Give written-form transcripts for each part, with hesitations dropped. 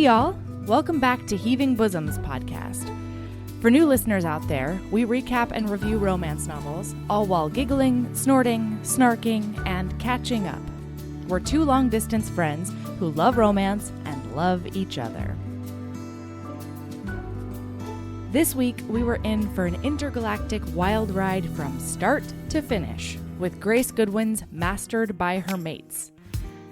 y'all. Welcome back to Heaving Bosoms podcast. For new listeners out there, we recap and review romance novels, all while giggling, snorting, snarking, and catching up. We're two long-distance friends who love romance and love each other. This week, we were in for an intergalactic wild ride from start to finish with Grace Goodwin's Mastered by Her Mates.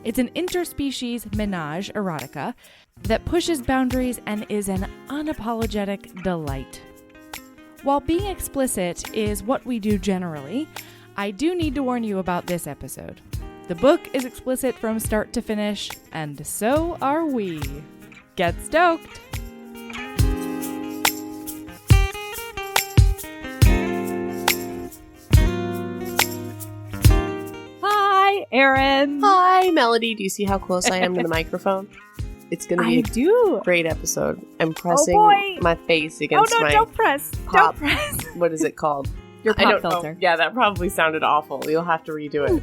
It's an interspecies menage erotica that pushes boundaries and is an unapologetic delight. While being explicit is what we do generally, I do need to warn you about this episode. The book is explicit from start to finish, and so are we. Get stoked! Hi, Erin. Hi, Melody. Do you see how close I am to the microphone? It's going to be a great episode. I'm pressing my face against my don't press. Pop. Don't press. What is it called? Your pop filter. Know. Yeah, that probably sounded awful. You'll have to redo it.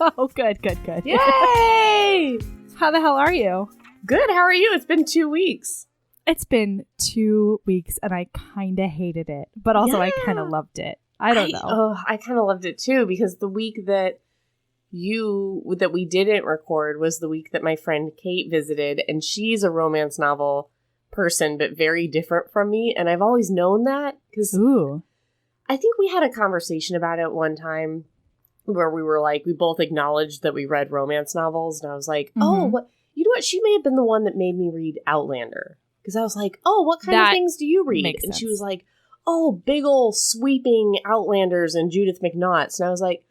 Oh, good. Yay! How the hell are you? Good. How are you? It's been 2 weeks. It's been 2 weeks, and I kind of hated it, but also I kind of loved it. I don't know. I kind of loved it too, because the week that we didn't record was the week that my friend Kate visited, and she's a romance novel person, but very different from me, and I've always known that, because I think we had a conversation about it one time where we were like, we both acknowledged that we read romance novels, and I was like, you know what, she may have been the one that made me read Outlander, because I was like, what kind of things do you read? And sense. She was like, big ol' sweeping Outlanders and Judith McNaughts. And I was like,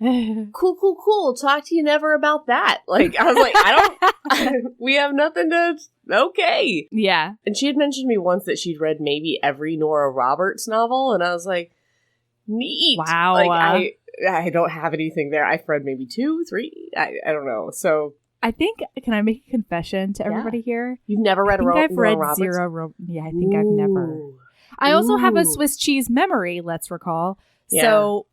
cool. Talk to you never about that. Like, I was like, we have nothing to, okay. Yeah. And she had mentioned to me once that she'd read maybe every Nora Roberts novel. And I was like, neat. Wow. Like, I don't have anything there. I've read maybe 2, 3. I don't know. So. I think, can I make a confession to everybody here? You've never read Nora Roberts? I think I've never. I also have a Swiss cheese memory, let's recall. Yeah. So,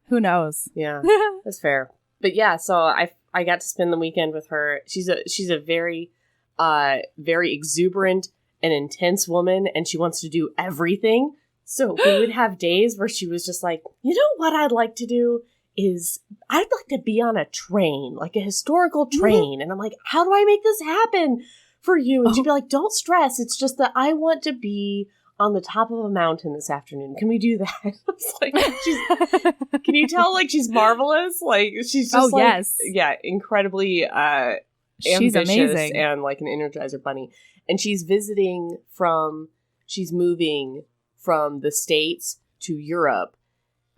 who knows? Yeah, that's fair. But yeah, so I got to spend the weekend with her. She's a very, very exuberant and intense woman, and she wants to do everything. So we would have days where she was just like, you know what I'd like to do is I'd like to be on a train, like a historical train. And I'm like, how do I make this happen for you? And she'd be like, don't stress. It's just that I want to be on the top of a mountain this afternoon. Can we do that? It's like, can you tell, like, she's marvelous? Like, she's just yes. Yeah, incredibly she's ambitious amazing. And like an Energizer bunny. And she's moving from the States to Europe.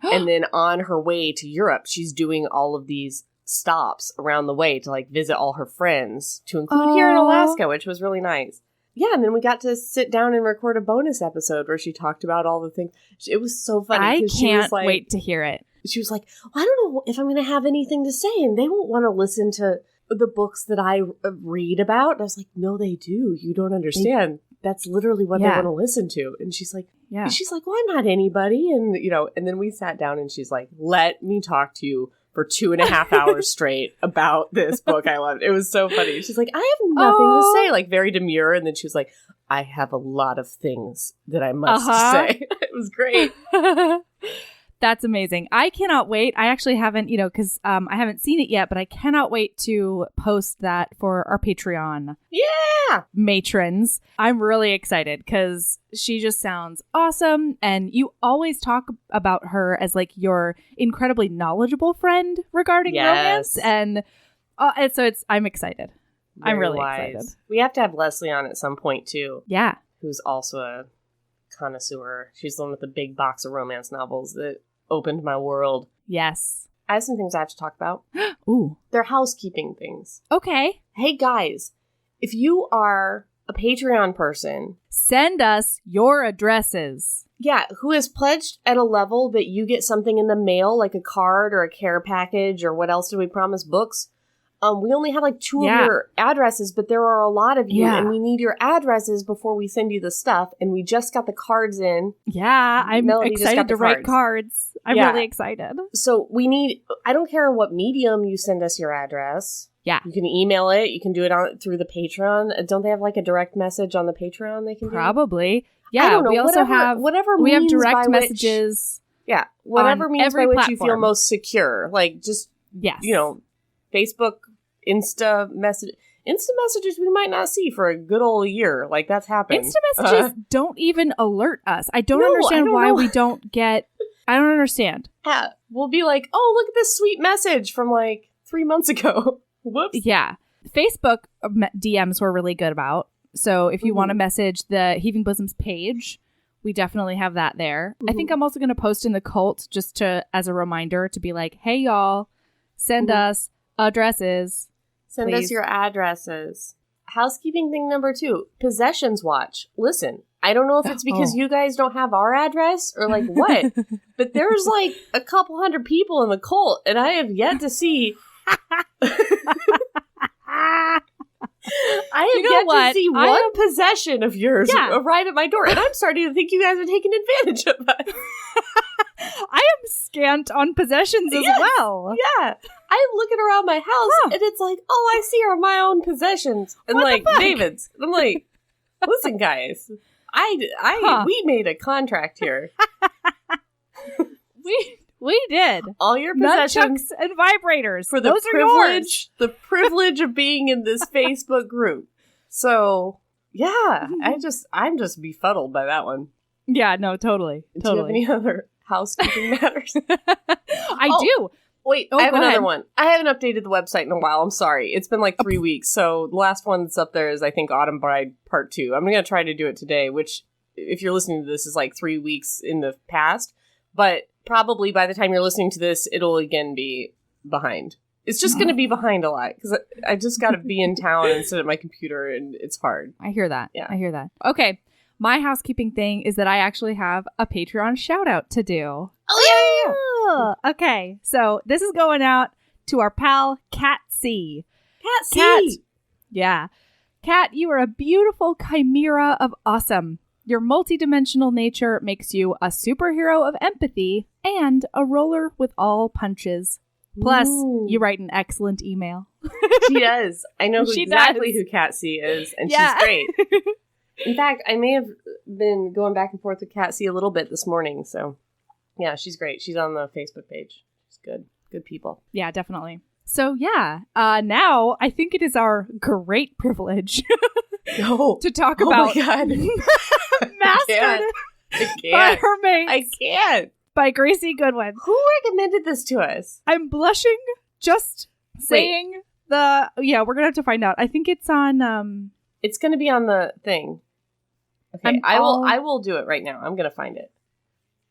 And then on her way to Europe, she's doing all of these stops around the way to like visit all her friends, to include here in Alaska, which was really nice. Yeah, and then we got to sit down and record a bonus episode where she talked about all the things. It was so funny. I can't wait to hear it. She was like, I don't know if I'm going to have anything to say, and they won't want to listen to the books that I read about. And I was like, no, they do. You don't understand. That's literally what they want to listen to. And she's like, well, I'm not anybody. And, and then we sat down and she's like, let me talk to you for 2.5 hours straight about this book I loved. It was so funny. She's like, I have nothing to say, like very demure. And then she was like, I have a lot of things that I must say. It was great. That's amazing. I cannot wait. I actually haven't, because I haven't seen it yet, but I cannot wait to post that for our Patreon. Yeah! Matrons. I'm really excited because she just sounds awesome. And you always talk about her as like your incredibly knowledgeable friend regarding romance. And so I'm excited. Very I'm really wise. excited. We have to have Leslie on at some point too. Yeah. Who's also a connoisseur. She's the one with the big box of romance novels that opened my world. Yes. I have some things I have to talk about. Ooh. They're housekeeping things. Okay. Hey guys, if you are a Patreon person, send us your addresses. Yeah, who has pledged at a level that you get something in the mail, like a card or a care package, or what else do we promise? Books. We only have like 2 of your addresses, but there are a lot of you, and we need your addresses before we send you the stuff. And we just got the cards in. Yeah, I'm Melody excited to write cards. I'm really excited. So we need, I don't care what medium you send us your address. Yeah. You can email it. You can do it through the Patreon. Don't they have like a direct message on the Patreon they can do? Probably. Yeah. I don't know. We also have direct messages. Yeah. Whatever means by which you feel platform. most secure. Like just, Yes. Facebook, Insta messages we might not see for a good old year. Like that's happened. Insta messages don't even alert us. I don't understand why we don't get... I don't understand. Yeah. We'll be like, oh, look at this sweet message from like 3 months ago. Whoops. Yeah. Facebook DMs were really good about. So if you want to message the Heaving Bosoms page, we definitely have that there. I think I'm also going to post in the cult just as a reminder to be like, hey, y'all, send us addresses. Send us your addresses. Housekeeping thing number 2, possessions watch. Listen, I don't know if it's because you guys don't have our address or like what, but there's like a couple hundred people in the cult and I have yet to see... I have yet to see one possession of yours arrive at my door, and I'm starting to think you guys are taking advantage of us. I am scant on possessions as well. Yeah. I'm looking around my house, and it's like, all I see are my own possessions. And like, David's. And I'm like, listen, guys, we made a contract here. We did. All your possessions and vibrators. For the privilege of being in this Facebook group. So, yeah, I'm just befuddled by that one. Yeah, no, totally. Do you have any other housekeeping matters? I do. Wait, I have another one. I haven't updated the website in a while. I'm sorry. It's been like 3 weeks. So the last one that's up there is, I think, Autumn Bride Part 2. I'm going to try to do it today, which, if you're listening to this, is like 3 weeks in the past. But probably by the time you're listening to this, it'll again be behind. It's just going to be behind a lot because I just got to be in town and sit at my computer, and it's hard. I hear that. Yeah. I hear that. Okay. My housekeeping thing is that I actually have a Patreon shout out to do. Oh, yeah. Okay. So this is going out to our pal, Cat C. Cat. Yeah. Cat, you are a beautiful chimera of awesome. Your multidimensional nature makes you a superhero of empathy and a roller with all punches. Plus, you write an excellent email. She does. I know exactly who Cat C is, and she's great. In fact, I may have been going back and forth with Cat C a little bit this morning, so yeah, she's great. She's on the Facebook page. She's good. Good people. Yeah, definitely. So yeah, now I think it is our great privilege to talk about Mastered by Her Mates. I can't. By Grace Goodwin. Who recommended this to us? I'm blushing just saying we're gonna have to find out. I think it's on it's gonna be on the thing. Okay, I will do it right now. I'm gonna find it.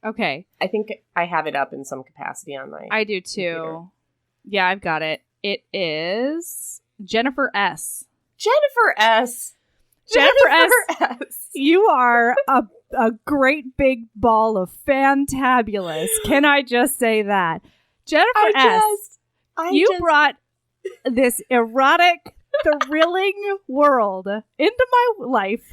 Okay. I think I have it up in some capacity on my I do too. Computer. Yeah, I've got it. It is Jennifer S. Jennifer S. You are a great big ball of fantabulous. Can I just say that? Jennifer S. You brought this erotic, thrilling world into my life,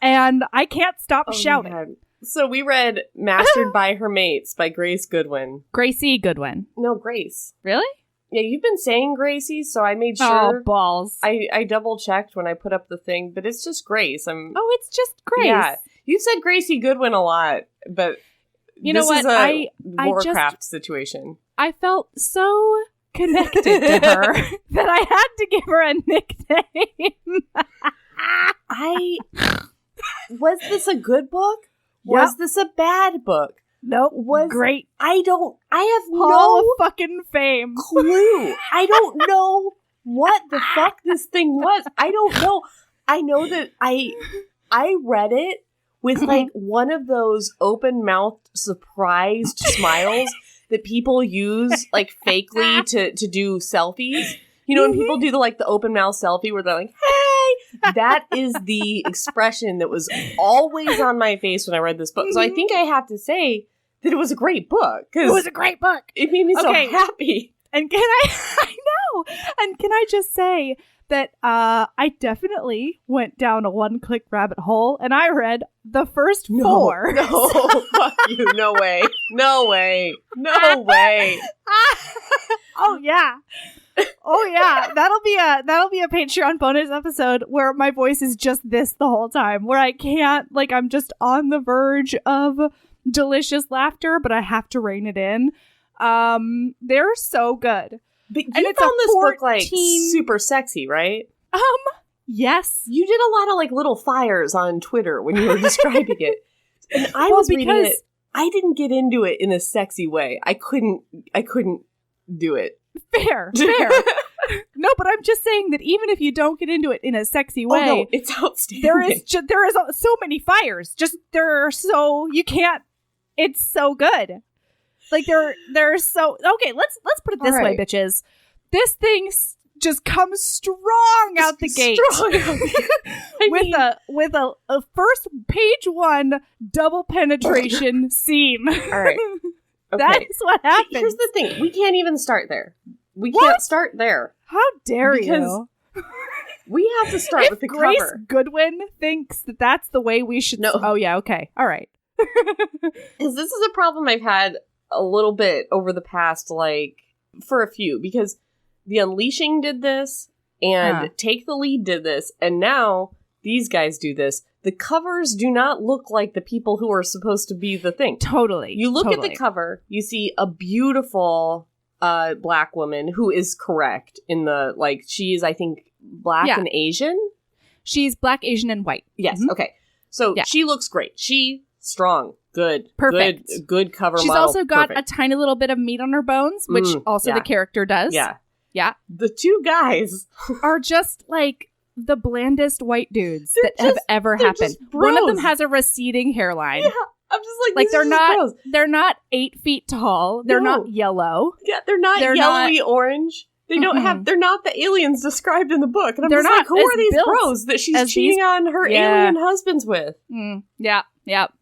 and I can't stop shouting. God. So we read Mastered by Her Mates by Grace Goodwin. Grace Goodwin. No, Grace. Really? Yeah, you've been saying Gracie, so I made sure. Oh, balls. I double checked when I put up the thing, but it's just Grace. It's just Grace. Yeah, you said Gracie Goodwin a lot, but you know what? Is a Warcraft situation. I felt so connected to her that I had to give her a nickname. Was this a good book? Yep. Was this a bad book? Nope. Great. I have Hall of fucking fame. Clue. I don't know what the fuck this thing was. I don't know. I know that I read it with like one of those open-mouthed surprised smiles that people use like fakely to do selfies. You know, when people do the open mouth selfie where they're like, hey, that is the expression that was always on my face when I read this book. So I think I have to say that it was a great book. It was a great book. It made me so happy. And I know. And can I just say that I definitely went down a one-click rabbit hole and I read the first 4. No, fuck you. No way. No way. No way. Oh, yeah. Oh yeah, that'll be a Patreon bonus episode where my voice is just this the whole time, where I can't, like, I'm just on the verge of delicious laughter, but I have to rein it in. They're so good. But you And it's found a this book like 14 super sexy, right? Yes. You did a lot of like little fires on Twitter when you were describing it. And I was reading it. I didn't get into it in a sexy way. I couldn't do it. Fair. No, but I'm just saying that even if you don't get into it in a sexy way, no, it's outstanding. there is so many fires. Just you can't. It's so good. Like they're so okay. Let's put it this way, bitches. This thing just comes strong out the gate with a first page 1 double penetration scene. All right. Okay. That is what happens. Here's the thing. We can't even start there. We can't start there. How dare you? We have to start with the Grace cover. Goodwin thinks that that's the way we should... No. Oh, yeah, okay. All right. Because this is a problem I've had a little bit over the past, like, for a few. Because The Unleashing did this, and Take the Lead did this, and now these guys do this. The covers do not look like the people who are supposed to be the thing. Totally. You look at the cover, you see a beautiful black woman who is correct in the, like, she is, I think, black and Asian. She's black, Asian, and white. Yes, okay. So she looks great. She, strong, good. Perfect. Good cover She's model. also got a tiny little bit of meat on her bones, which also the character does. Yeah. Yeah. The two guys are just, like, the blandest white dudes that have ever happened. One of them has a receding hairline. Yeah, I'm just like they're not 8 feet tall. They're not yellow. Yeah, they're not yellowy orange. They don't have. They're not the aliens described in the book. And I'm just like, who are these bros that she's cheating on her alien husbands with? Yeah.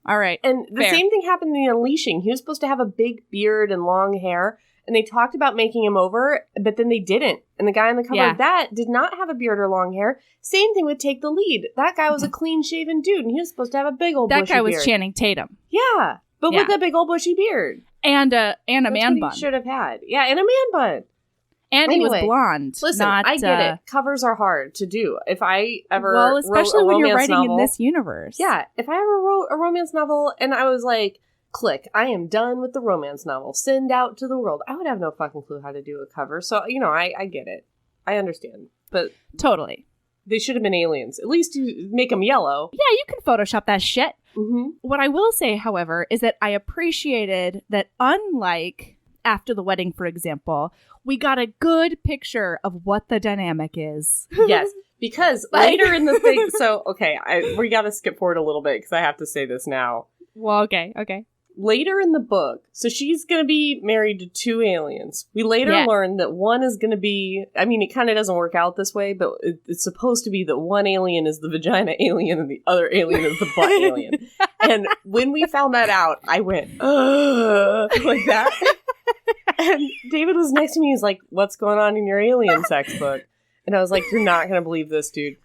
All right. And the same thing happened in The Unleashing. He was supposed to have a big beard and long hair. And they talked about making him over, but then they didn't. And the guy on the cover of that did not have a beard or long hair. Same thing with Take the Lead. That guy was a clean-shaven dude, and he was supposed to have a big old bushy beard. That guy was Channing Tatum. Yeah, but with a big old bushy beard. And a man bun. He should have had. Yeah, and a man bun. And he was blonde. Listen, I get it. Covers are hard to do. If I ever especially when you're writing in this universe. Yeah, if I ever wrote a romance novel and I was like, click, I am done with the romance novel. Send out to the world. I would have no fucking clue how to do a cover. So, I get it. I understand. But totally. They should have been aliens. At least you make them yellow. Yeah, you can Photoshop that shit. Mm-hmm. What I will say, however, is that I appreciated that unlike After the Wedding, for example, we got a good picture of what the dynamic is. Yes. Because later in the thing... So, okay, we got to skip forward a little bit because I have to say this now. Well, okay. Later in the book, so she's going to be married to 2 aliens. We later learn that one is going to be, I mean, it kind of doesn't work out this way, but it's supposed to be that one alien is the vagina alien and the other alien is the butt alien. And when we found that out, I went, like that. And David was next to me. He's like, what's going on in your alien sex book? And I was like, you're not going to believe this, dude.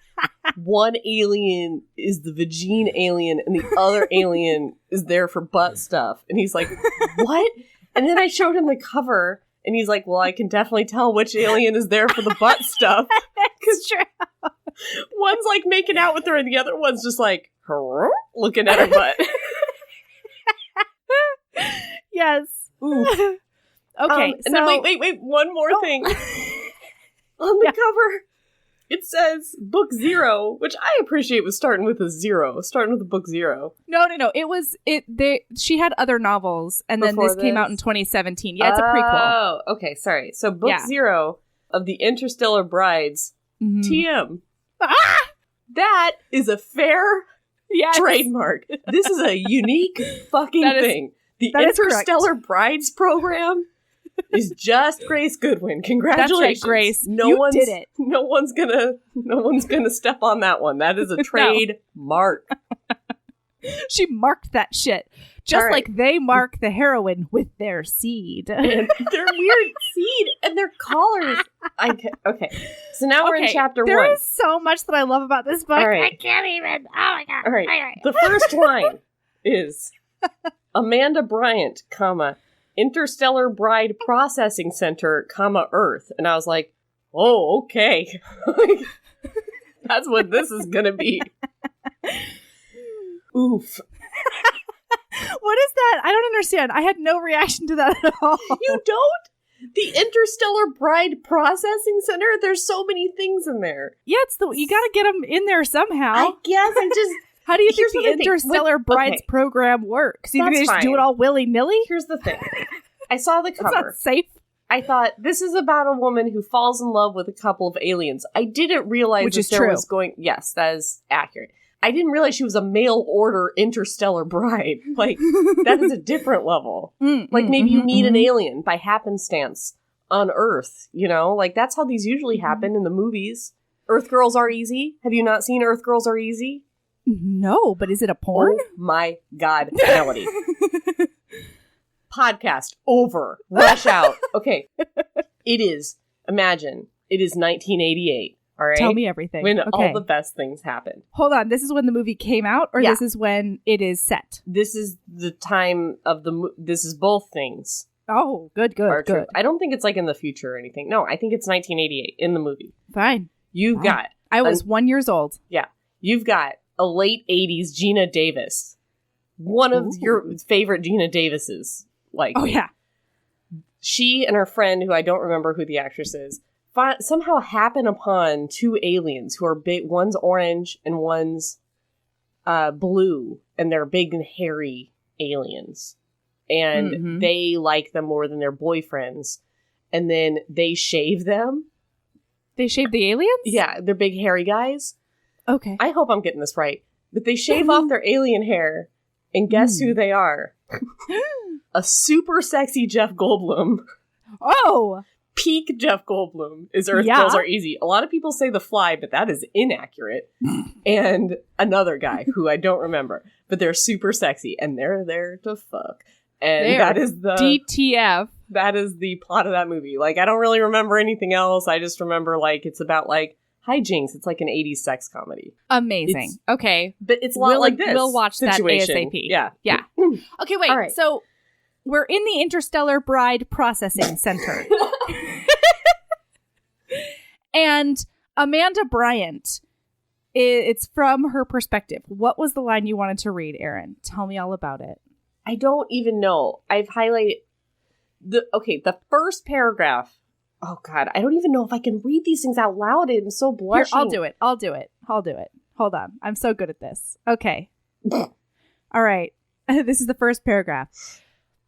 One alien is the vagine alien and the other alien is there for butt stuff. And he's like, what? And then I showed him the cover and he's like, well, I can definitely tell which alien is there for the butt stuff. That's true. One's like making out with her and the other one's just like, looking at her butt. Yes. Ooh. Okay. And then wait. One more thing. On the cover. It says book 0, which I appreciate was starting with a 0, starting with the book 0. No. She had other novels, and then this came out in 2017. Yeah, it's a prequel. Oh, okay, sorry. So book 0 of the Interstellar Brides, TM. Ah! That is a fair trademark. This is a unique fucking thing. The Interstellar Brides program is just Grace Goodwin. Congratulations, that's right, Grace. You did it. No one's gonna step on that one. That is a trademark. She marked that shit. Just like they mark the heroin with their seed. And their weird seed and their collars. Okay. So now we're in chapter 1. There is so much that I love about this book. Right. I can't even. Oh my god. All right. The first line is Amanda Bryant, Interstellar Bride Processing Center, Earth. And I was like, oh, okay. That's what this is going to be. Oof. What is that? I don't understand. I had no reaction to that at all. You don't? The Interstellar Bride Processing Center? There's so many things in there. Yeah, you got to get them in there somehow. I guess I just... How do you think the Interstellar Brides program works? You think they just do it all willy-nilly? Here's the thing. I saw the cover. That's not safe. I thought, this is about a woman who falls in love with a couple of aliens. I didn't realize Which that is there true. was going... Yes, that is accurate. I didn't realize she was a mail-order interstellar bride. Like, that is a different level. Like, maybe you meet an alien by happenstance on Earth, you know? Like, that's how these usually happen in the movies. Earth Girls Are Easy. Have you not seen Earth Girls Are Easy? No, but is it a porn? Oh my God, Melody. Podcast over. Rush out. Okay. It is, imagine, it is 1988. All right. Tell me everything. When okay. all the best things happen. Hold on. This is when the movie came out, or Yeah. this is when it is set? This is the time of this is both things. Oh, good. True. I don't think it's like in the future or anything. No, I think it's 1988 in the movie. Fine. You've Fine. got... I was 1 year old. Yeah. You've got a late 80s Gina Davis. One of your favorite Gina Davises. Like, oh, yeah. She and her friend, who I don't remember who the actress is, somehow happen upon two aliens who are big. One's orange and one's blue, and they're big and hairy aliens. And they like them more than their boyfriends. And then they shave them. They shave the aliens? Yeah, they're big hairy guys. Okay. I hope I'm getting this right. But they shave off their alien hair, and guess who they are? A super sexy Jeff Goldblum. Oh! Peak Jeff Goldblum is Earth Yeah. Girls Are Easy. A lot of people say The Fly, but that is inaccurate. And another guy who I don't remember. But they're super sexy, and they're there to fuck. And that is the... DTF. That is the plot of that movie. Like, I don't really remember anything else. I just remember, like, it's about, like, hijinks. It's like an 80s sex comedy. Amazing. Okay. But it's a lot like this. We'll watch situation. that ASAP. Yeah. Yeah. Okay, wait. All right. So we're in the Interstellar Bride Processing Center. And Amanda Bryant, it's from her perspective. What was the line you wanted to read, Erin? Tell me all about it. I don't even know. I've highlighted the first paragraph. Oh God, I don't even know if I can read these things out loud. I'm so blushing. Here, I'll do it. Hold on. I'm so good at this. Okay. All right. This is the first paragraph.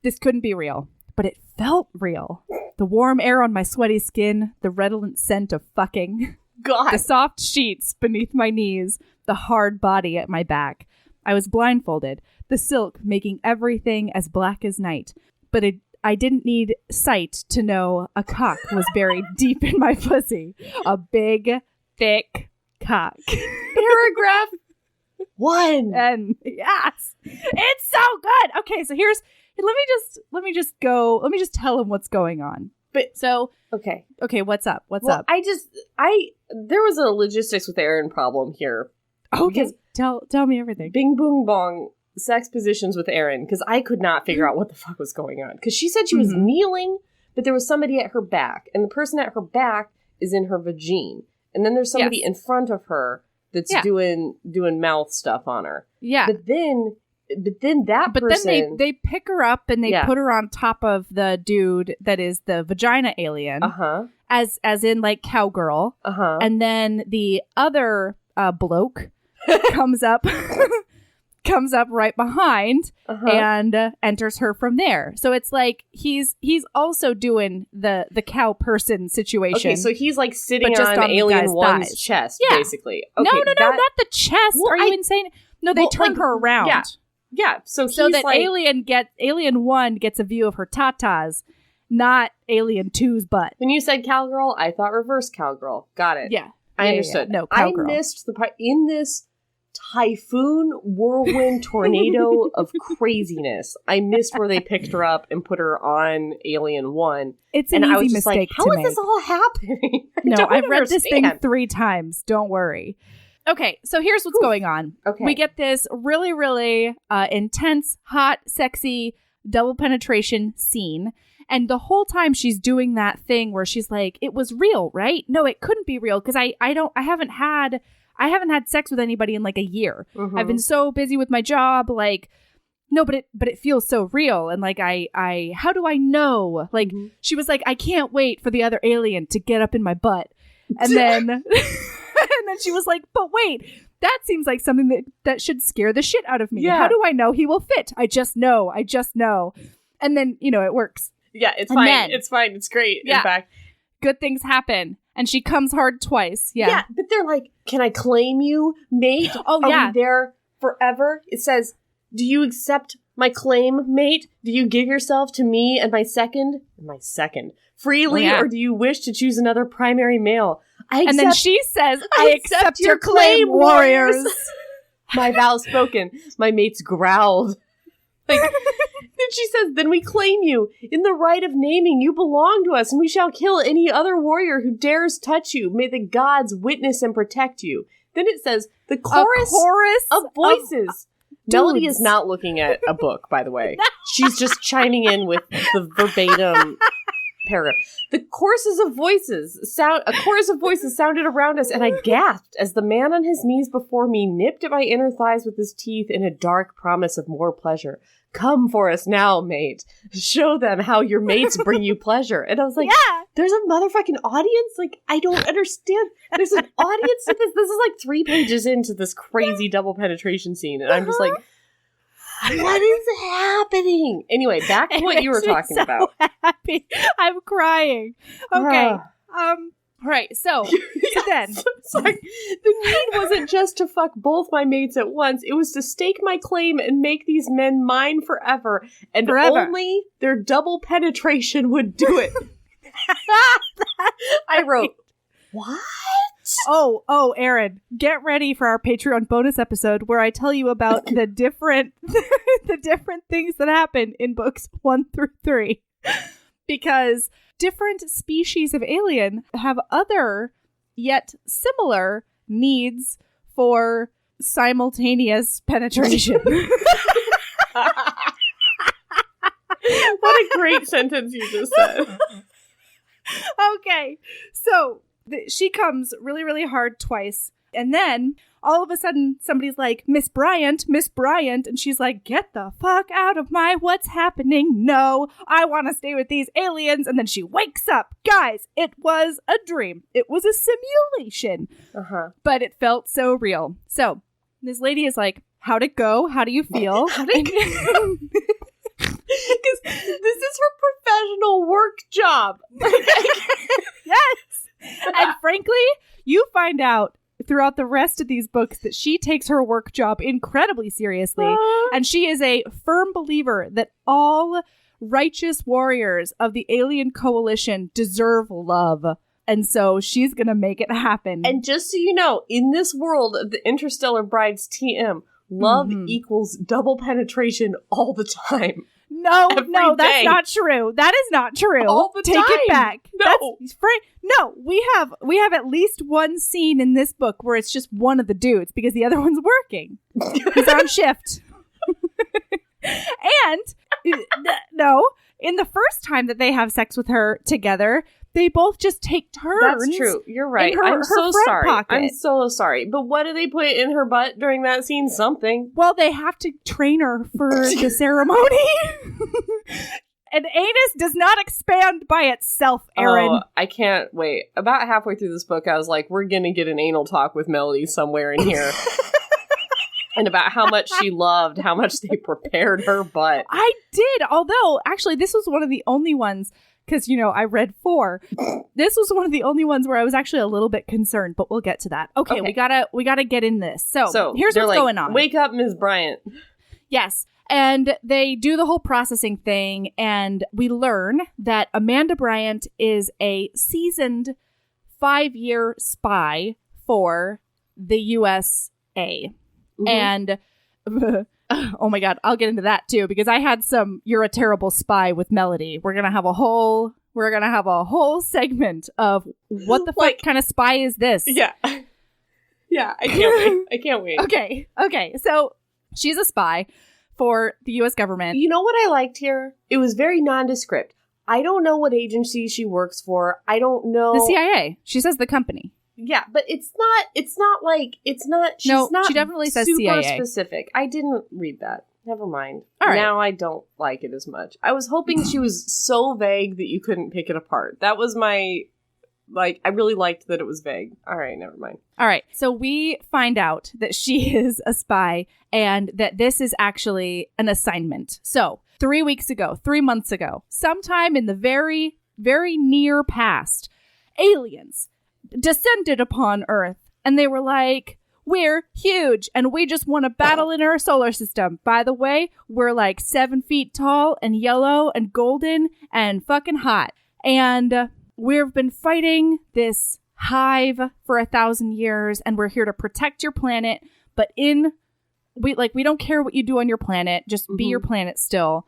This couldn't be real, but it felt real. The warm air on my sweaty skin, the redolent scent of fucking. God. The soft sheets beneath my knees, the hard body at my back. I was blindfolded, the silk making everything as black as night. But I didn't need sight to know a cock was buried deep in my pussy. A big, thick cock. Paragraph 1. And yes, it's so good. Okay, so let me just tell him what's going on. But so okay, what's up? What's well, up? There was a logistics with Erin problem here. Okay, tell me everything. Bing boom bong sex positions with Erin, because I could not figure out what the fuck was going on. Because she said she was kneeling, but there was somebody at her back, and the person at her back is in her vagine, and then there's somebody in front of her that's doing mouth stuff on her. Yeah, but then person, they pick her up and they put her on top of the dude that is the vagina alien. As in like cowgirl. And then the other bloke comes up right behind and enters her from there. So it's like he's also doing the cow person situation. Okay, so he's like sitting on Alien One's thighs. Chest, basically. Okay, no, not the chest. Well, are you insane? No, they turn her around. Yeah. So that like, Alien 1 gets a view of her tatas, not Alien 2's butt. When you said cowgirl, I thought reverse cowgirl. Got it. Yeah. I understood. No, cowgirl. I missed the part in this typhoon, whirlwind, tornado of craziness. I missed where they picked her up and put her on Alien 1. It's an easy mistake How is this all happening? No, I've read this thing 3 times. Don't worry. Okay, so here's what's going on. Okay. We get this really, really intense, hot, sexy double penetration scene. And the whole time she's doing that thing where she's like, it was real, right? No, it couldn't be real because I haven't had sex with anybody in like a year. Mm-hmm. I've been so busy with my job, like, no, but it feels so real. And like, I how do I know? Like, mm-hmm. She was like, I can't wait for the other alien to get up in my butt. And then, and then she was like, but wait, that seems like something that should scare the shit out of me. Yeah. How do I know he will fit? I just know. And then, it works. Yeah, it's fine. Then, it's fine. It's great. Yeah. In fact, good things happen. And she comes hard twice. Yeah. Yeah, but they're like, can I claim you, mate? Oh, yeah. Are we there forever? It says, do you accept my claim, mate? Do you give yourself to me and my second freely, or do you wish to choose another primary male? And then she says, I accept your claim, warriors. My vow spoken. My mates growled. Like, then she says, then we claim you. In the right of naming, you belong to us, and we shall kill any other warrior who dares touch you. May the gods witness and protect you. Then it says, the chorus of voices. Melody is not looking at a book, by the way. She's just chiming in with the verbatim paragraph. A chorus of voices sounded around us, and I gasped as the man on his knees before me nipped at my inner thighs with his teeth in a dark promise of more pleasure. Come for us now, mate. Show them how your mates bring you pleasure. And I was like, yeah. There's a motherfucking audience? Like, I don't understand. There's an audience to this. This is like 3 pages into this crazy double penetration scene. And I'm just like, what is happening? Anyway, back to what you were talking about. Happy. I'm crying. Okay. Right, so then. Sorry. The need wasn't just to fuck both my mates at once. It was to stake my claim and make these men mine forever. And only their double penetration would do it. I wrote, what? Oh, Aaron, get ready for our Patreon bonus episode where I tell you about the different things that happen in books 1 through 3. Because different species of alien have other yet similar needs for simultaneous penetration. What a great sentence you just said. Okay, so she comes really, really hard twice. And then all of a sudden somebody's like, Miss Bryant. And she's like, get the fuck out of what's happening? No, I want to stay with these aliens. And then she wakes up. Guys, it was a dream. It was a simulation. Uh-huh. But it felt so real. So this lady is like, how'd it go? How do you feel? Because this is her professional work job. Yes. And frankly, you find out throughout the rest of these books that she takes her work job incredibly seriously. And she is a firm believer that all righteous warriors of the alien coalition deserve love. And so she's going to make it happen. And just so you know, in this world of the Interstellar Brides TM, love equals double penetration all the time. No, that's not true. That is not true. All the time. Take it back. No. No, we have at least one scene in this book where it's just one of the dudes because the other one's working. He's on shift. And no, in the first time that they have sex with her together, they both just take turns. That's true. You're right. I'm so sorry. I'm so sorry. But what do they put in her butt during that scene? Something. Well, they have to train her for the ceremony. An anus does not expand by itself, Aaron. Oh, I can't wait. About halfway through this book, I was like, we're going to get an anal talk with Melody somewhere in here. And about how much she loved, how much they prepared her butt. I did. Although, actually, this was one of the only ones, because, I read 4. This was one of the only ones where I was actually a little bit concerned, but we'll get to that. Okay. we gotta get in this. So here's what's going on. Wake up, Ms. Bryant. Yes. And they do the whole processing thing, and we learn that Amanda Bryant is a seasoned 5-year spy for the USA. Mm-hmm. And oh my God, I'll get into that too, because I had some "you're a terrible spy" with Melody. We're gonna have a whole segment of what the fuck kind of spy is this? Yeah. I can't wait. Okay. So she's a spy for the U.S. government. You know what I liked here? It was very nondescript. I don't know what agency she works for. I don't know. The CIA. She says the company. Yeah, but she's not she definitely says super CIA. specific. I didn't read that. Never mind. All right. Now I don't like it as much. I was hoping she was so vague that you couldn't pick it apart. That was my, I really liked that it was vague. All right, never mind. All right. So we find out that she is a spy and that this is actually an assignment. So 3 months ago, sometime in the very, very near past, aliens descended upon Earth and they were like, we're huge and we just want to battle in our solar system. By the way, we're like 7 feet tall and yellow and golden and fucking hot. And we've been fighting this hive for 1,000 years and we're here to protect your planet. But we don't care what you do on your planet. Just be your planet still.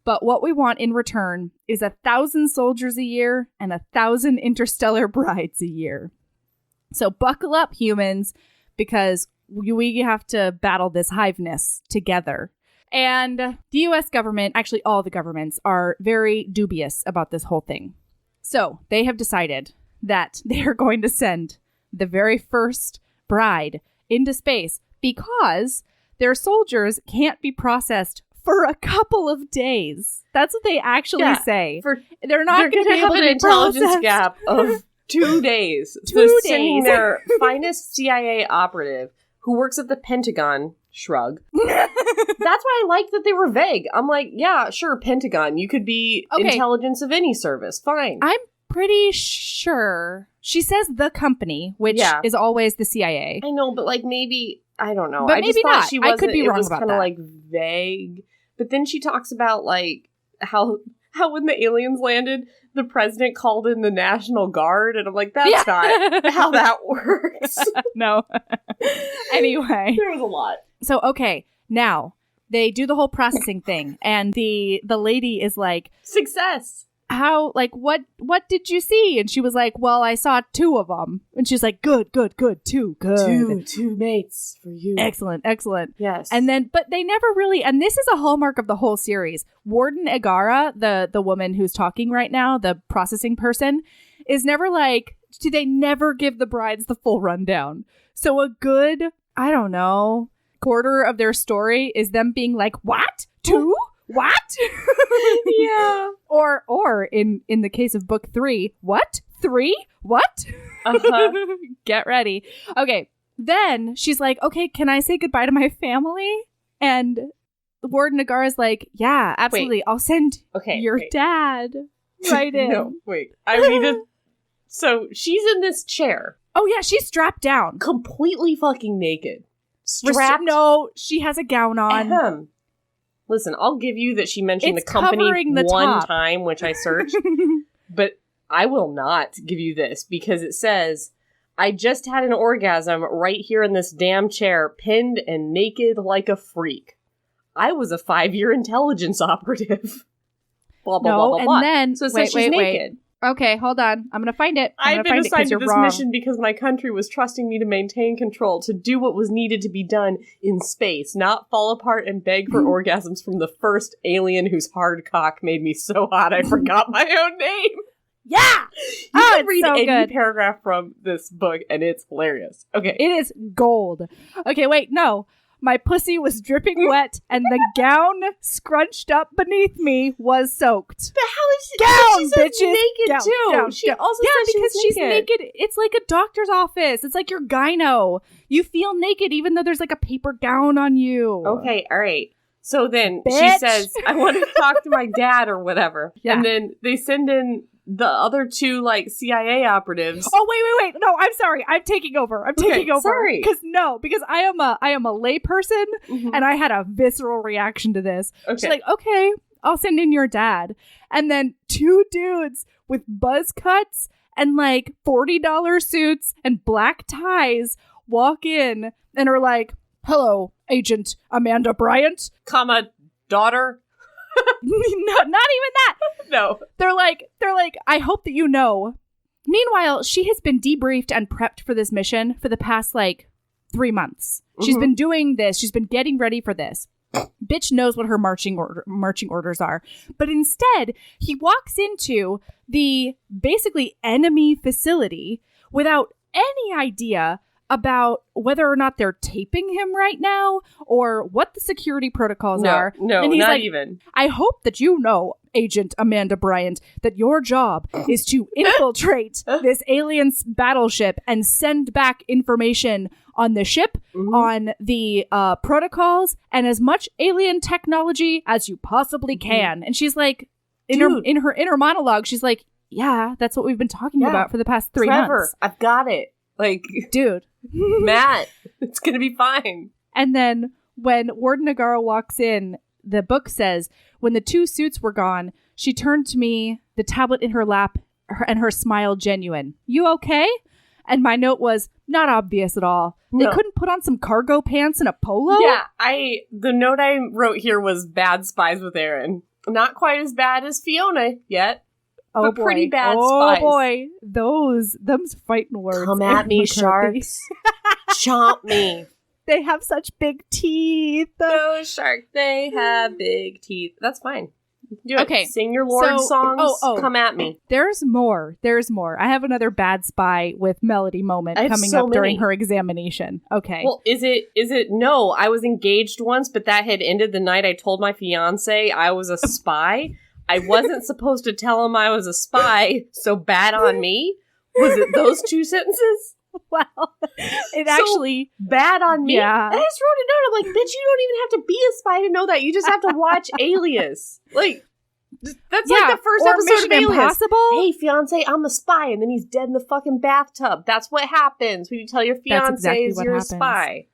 But what we want in return is 1,000 soldiers a year and 1,000 interstellar brides a year. So buckle up, humans, because we have to battle this hiveness together. And the U.S. government, actually all the governments, are very dubious about this whole thing. So they have decided that they are going to send the very first bride into space because their soldiers can't be processed for a couple of days. That's what they actually say. They're not going to be able to have an intelligence gap of 2 days. 2 days. Sending their finest CIA operative who works at the Pentagon, shrug. That's why I like that they were vague. I'm like, yeah, sure, Pentagon. You could be intelligence of any service. Fine. I'm pretty sure she says the company, which is always the CIA. I know, but maybe, I don't know. But I maybe just thought not. she wasn't, I could be wrong about that. It was kind of vague. But then she talks about how when the aliens landed, the president called in the National Guard, and I'm like, that's not how that works. No. Anyway. There was a lot. So, okay, now they do the whole processing thing, and the lady is like, success. How, what did you see? And she was like, well, I saw 2 of them. And she's like, good, 2, good. Two mates for you. Excellent. Yes. And then, but they never really, and this is a hallmark of the whole series. Warden Egara, the woman who's talking right now, the processing person, is never they never give the brides the full rundown. So a good, I don't know, quarter of their story is them being like, what? 2? What? Yeah. Or in the case of book 3, what? 3? What? Uh-huh. Get ready. Okay. Then she's like, okay, can I say goodbye to my family? And Warden Nagara's like, yeah, absolutely. I'll send your dad right in. No, wait. I need to... So she's in this chair. Oh, yeah, she's strapped down. Completely fucking naked. Strapped? No, she has a gown on. Listen, I'll give you that she mentioned it's the company one top. time, which I searched. But I will not give you this because it says, I just had an orgasm right here in this damn chair, pinned and naked like a freak. I was a 5-year intelligence operative. Blah, blah, blah, blah, blah. And then, so it says she's naked. Okay, hold on. I'm going to find it. I've been assigned to this mission because my country was trusting me to maintain control, to do what was needed to be done in space, not fall apart and beg for orgasms from the first alien whose hard cock made me so hot I forgot my own name. Yeah! You can read any paragraph from this book, and it's hilarious. Okay. It is gold. Okay, wait, no. My pussy was dripping wet, and the gown scrunched up beneath me was soaked. But how is she? Gown, she bitches. naked Gown, too. Gown, She gown. also says because she's naked. It's like a doctor's office. It's like your gyno. You feel naked even though there's a paper gown on you. Okay, all right. So then Bitch. She says, I want to talk to my dad or whatever. Yeah. And then they send in the other 2 CIA operatives. Oh, wait. No, I'm sorry. I'm taking over. Sorry. Because I am a lay person and I had a visceral reaction to this. Okay. She's like, okay, I'll send in your dad. And then 2 dudes with buzz cuts and $40 suits and black ties walk in and are like, hello, Agent Amanda Bryant. Daughter. No, not even that. No. They're like, I hope that you know. Meanwhile, she has been debriefed and prepped for this mission for the past 3 months. She's been doing this. She's been getting ready for this. Bitch knows what her marching orders are. But instead, he walks into the basically enemy facility without any idea about whether or not they're taping him right now or what the security protocols are. No, and he's not like, even. I hope that you know, Agent Amanda Bryant, that your job is to infiltrate this alien's battleship and send back information on the ship, on the protocols, and as much alien technology as you possibly can. And she's like, in her inner monologue, she's like, yeah, that's what we've been talking about for the past 3 months. I've got it. Like, dude. Matt, it's going to be fine. And then when Warden Nagara walks in, the book says, when the 2 suits were gone, she turned to me, the tablet in her lap, and her smile genuine. You okay? And my note was, not obvious at all. They couldn't put on some cargo pants and a polo? Yeah, the note I wrote here was bad spies with Aaron. Not quite as bad as Fiona yet. Oh, but pretty bad Oh spies. boy, them's fighting words. Come at me, sharks. Chomp me. They have such big teeth. Those sharks, they have big teeth. That's fine. Do it. Okay. Sing your Lord songs. Come at me. There's more. I have another bad spy with Melody moment coming up during her examination. Okay. Well, is it? No, I was engaged once, but that had ended the night I told my fiance I was a spy. I wasn't supposed to tell him I was a spy, so bad on me. Was it those 2 sentences? Well, it actually... bad on me? Yeah. I just wrote it down. I'm like, bitch, you don't even have to be a spy to know that. You just have to watch Alias. Like, that's like the first episode Mission of Alias. Impossible? Hey, fiance, I'm a spy. And then he's dead in the fucking bathtub. That's what happens when you tell your fiance you're a spy.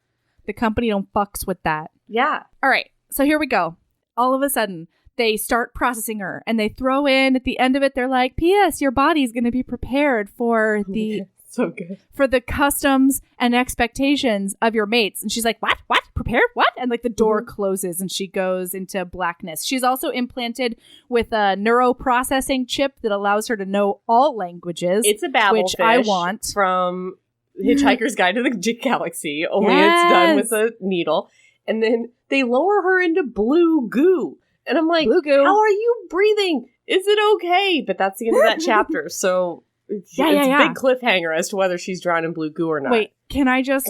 The company don't fucks with that. Yeah. All right, so here we go. All of a sudden, they start processing her, and they throw in at the end of it, they're like, P.S. your body's going to be prepared for the so good for the customs and expectations of your mates. And she's like, what? Prepared? What? And like the door closes and she goes into blackness. She's also implanted with a neuroprocessing chip that allows her to know all languages. It's a babble which fish I want from Hitchhiker's Guide to the Galaxy, only it's done with a needle. And then they lower her into blue goo. And I'm like, how are you breathing? Is it okay? But that's the end of that chapter. So it's a big cliffhanger as to whether she's drowned in blue goo or not. Wait, can I just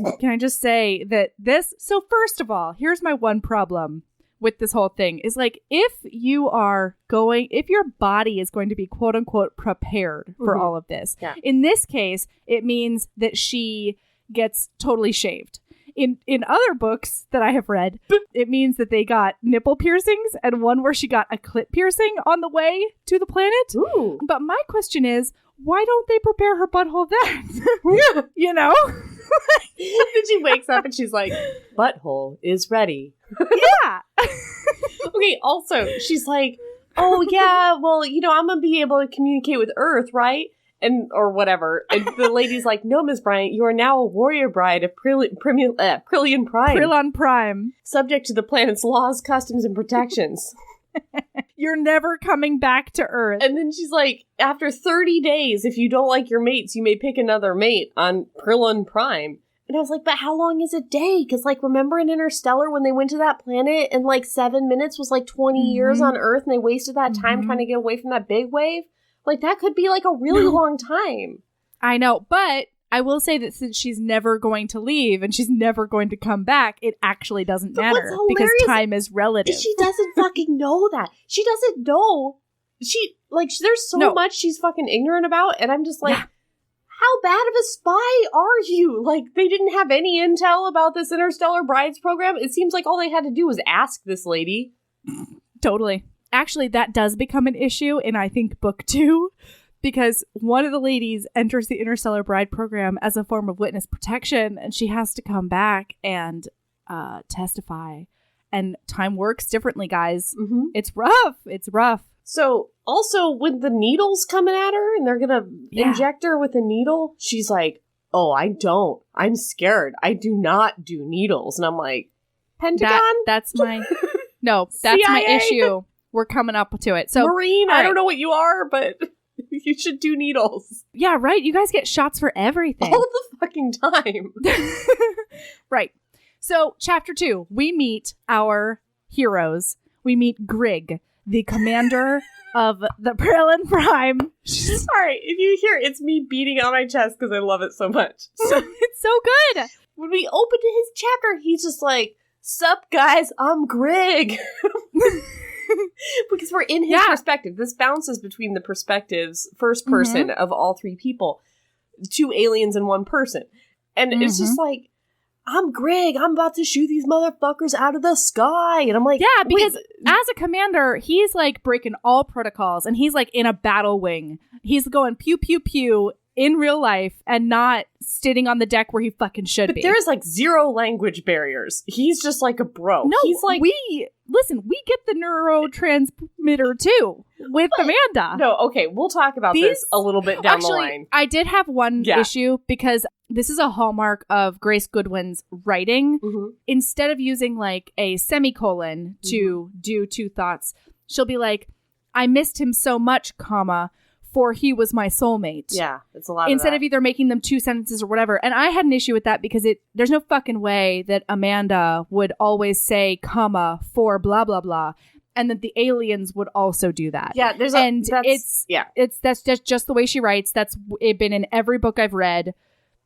say that this... So first of all, here's my one problem with this whole thing is like, if your body is going to be quote unquote prepared for all of this, in this case, it means that she gets totally shaved. In other books that I have read, it means that they got nipple piercings and one where she got a clit piercing on the way to the planet. Ooh. But my question is, why don't they prepare her butthole then? You know? Then she wakes up and she's like, butthole is ready. Yeah. Okay, also, she's like, oh yeah, well, I'm going to be able to communicate with Earth, right? Or whatever. And the lady's like, no, Miss Bryant, you are now a warrior bride of Prillian Prime. Prillon Prime. Subject to the planet's laws, customs, and protections. You're never coming back to Earth. And then she's like, after 30 days, if you don't like your mates, you may pick another mate on Prillon Prime. And I was like, but how long is a day? Because, like, remember in Interstellar when they went to that planet and, like, 7 minutes was, like, 20 years on Earth and they wasted that time trying to get away from that big wave? Like, that could be, like, a really long time. I know, but I will say that since she's never going to leave and she's never going to come back, it actually doesn't matter because time is relative. She doesn't fucking know that. She doesn't know. There's so much she's fucking ignorant about, and I'm just like, how bad of a spy are you? Like, they didn't have any intel about this Interstellar Brides program. It seems like all they had to do was ask this lady. Totally. Actually, that does become an issue in, I think, book 2, because one of the ladies enters the Interstellar Bride program as a form of witness protection, and she has to come back and testify. And time works differently, guys. Mm-hmm. It's rough. So, also, with the needles coming at her, and they're gonna inject her with a needle, she's like, oh, I don't. I'm scared. I do not do needles. And I'm like, Pentagon? That's my... No, that's my issue. We're coming up to it. So, Marine, I don't know what you are, but you should do needles. Yeah, right. You guys get shots for everything. All the fucking time. Right. So, chapter 2, we meet our heroes. We meet Grig, the commander of the Prelin Prime. All right, if you hear, it's me beating on my chest because I love it so much. So It's so good. when we open to his chapter, he's just like, "Sup, guys, I'm Grig." Because we're in his perspective. This bounces between the perspectives, first person of all three people, 2 aliens and 1 person. And it's just like, I'm Grig. I'm about to shoot these motherfuckers out of the sky. And I'm like, yeah, because as a commander, he's like breaking all protocols and he's like in a battle wing. He's going pew, pew, pew in real life and not sitting on the deck where he fucking should be. But there's like 0 language barriers. He's just like a bro. No, he's like, we get the neurotransmitter too with Amanda. No, okay, we'll talk about this a little bit down the line. I did have one issue because this is a hallmark of Grace Goodwin's writing. Instead of using like a semicolon to do 2 thoughts, she'll be like, I missed him so much, comma, for he was my soulmate. Yeah, it's a lot Instead of either making them 2 sentences or whatever. And I had an issue with that because there's no fucking way that Amanda would always say, comma, for blah, blah, blah. And that the aliens would also do that. Yeah, that's just the way she writes. That's been in every book I've read.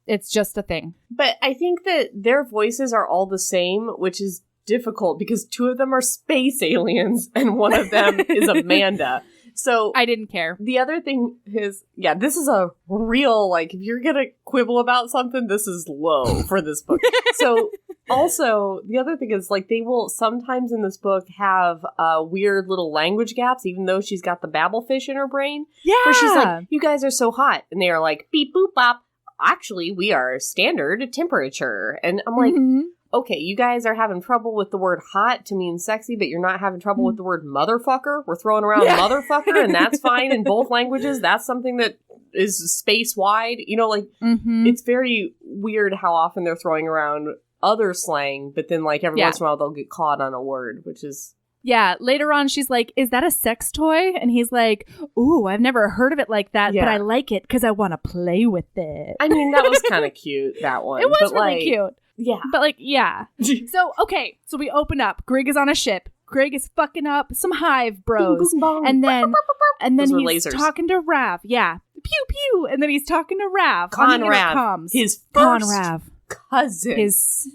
It's just a thing. But I think that their voices are all the same, which is difficult because 2 of them are space aliens and 1 of them is Amanda. So I didn't care. The other thing is, this is a real, like, if you're going to quibble about something, this is low for this book. So also, the other thing is, like, they will sometimes in this book have weird little language gaps, even though she's got the babblefish in her brain. Yeah. Where she's like, you guys are so hot. And they are like, beep, boop, bop. Actually, we are standard temperature. And I'm like, okay, you guys are having trouble with the word hot to mean sexy, but you're not having trouble with the word motherfucker. We're throwing around motherfucker, and that's fine in both languages. That's something that is space-wide. You know, like, it's very weird how often they're throwing around other slang, but then, like, every once in a while they'll get caught on a word, which is... Yeah, later on she's like, is that a sex toy? And he's like, ooh, I've never heard of it like that, but I like it because I want to play with it. I mean, that was kind of cute, that one. It was really cute. Yeah. But like, yeah. So, okay, so we open up. Grig is on a ship. Grig is fucking up some Hive bros. Boom, boom, and then he's lasers. talking to Rav. Yeah. Pew, pew. And then he's talking to Rav. Conrav. His first cousin. His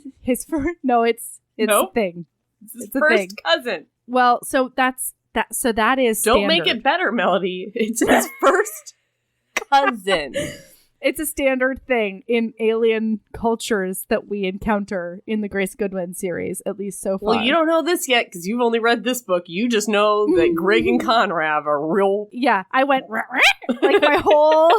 no, it's a thing. It's his first cousin. Well, so that's that. So that is Don't standard. make it better, Melody. It's his first cousin. It's a standard thing in alien cultures that we encounter in the Grace Goodwin series, at least so far. Well, you don't know this yet because you've only read this book. You just know that Grig and Conrav are real. Yeah, I went like my whole.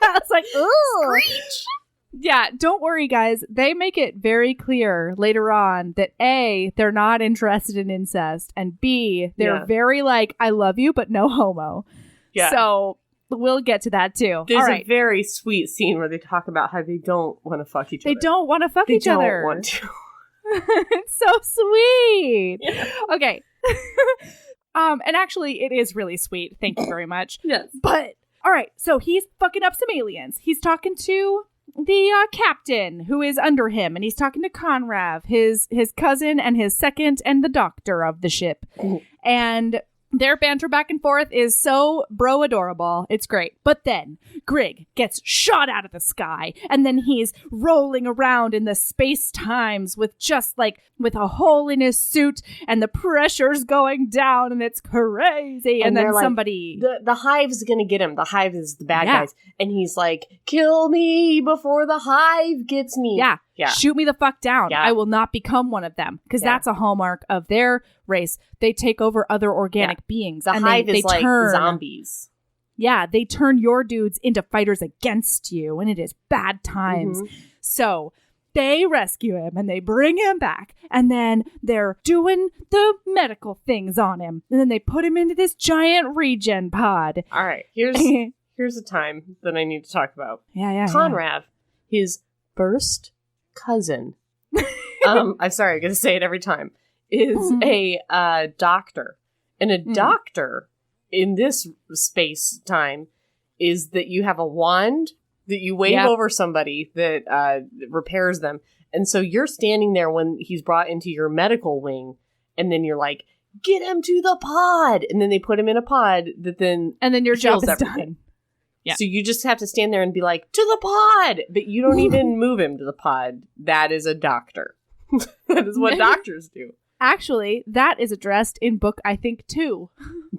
I was like, ooh. Screech. Yeah, don't worry, guys. They make it very clear later on that A, they're not interested in incest, and B, they're very like, I love you, but no homo. Yeah. So we'll get to that too. There's a very sweet scene where they talk about how they don't want to fuck each other. They don't want to fuck each other. They don't want to. It's so sweet. Yeah. Okay. And actually, it is really sweet. Thank you very much. Yes. But, all right. So he's fucking up some aliens. He's talking to the captain who is under him, and he's talking to Conrav, his cousin and his second, and the doctor of the ship. And their banter back and forth is so bro adorable. It's great. But then Grig gets shot out of the sky, and then he's rolling around in the space times with a hole in his suit, and the pressure's going down, and it's crazy. And then somebody, the Hive's gonna get him. The Hive is the bad guys, and he's like, "Kill me before the Hive gets me." Yeah. Shoot me the fuck down. Yeah. I will not become one of them. Because that's a hallmark of their race. They take over other organic beings. The Hive is like zombies. Yeah, they turn your dudes into fighters against you. And it is bad times. So they rescue him and they bring him back. And then they're doing the medical things on him. And then they put him into this giant regen pod. All right. Here's a time that I need to talk about. Yeah. Conrav, his first cousin, I'm sorry, I'm going to say it every time, is a doctor. And a doctor in this space time is that you have a wand that you wave over somebody that repairs them. And so you're standing there when he's brought into your medical wing, and then you're like, get him to the pod, and then they put him in a pod that then your job is everything. done. Yeah. So you just have to stand there and be like, to the pod, but you don't even move him to the pod. That is a doctor. That is what doctors do. Actually, that is addressed in book, I think, 2,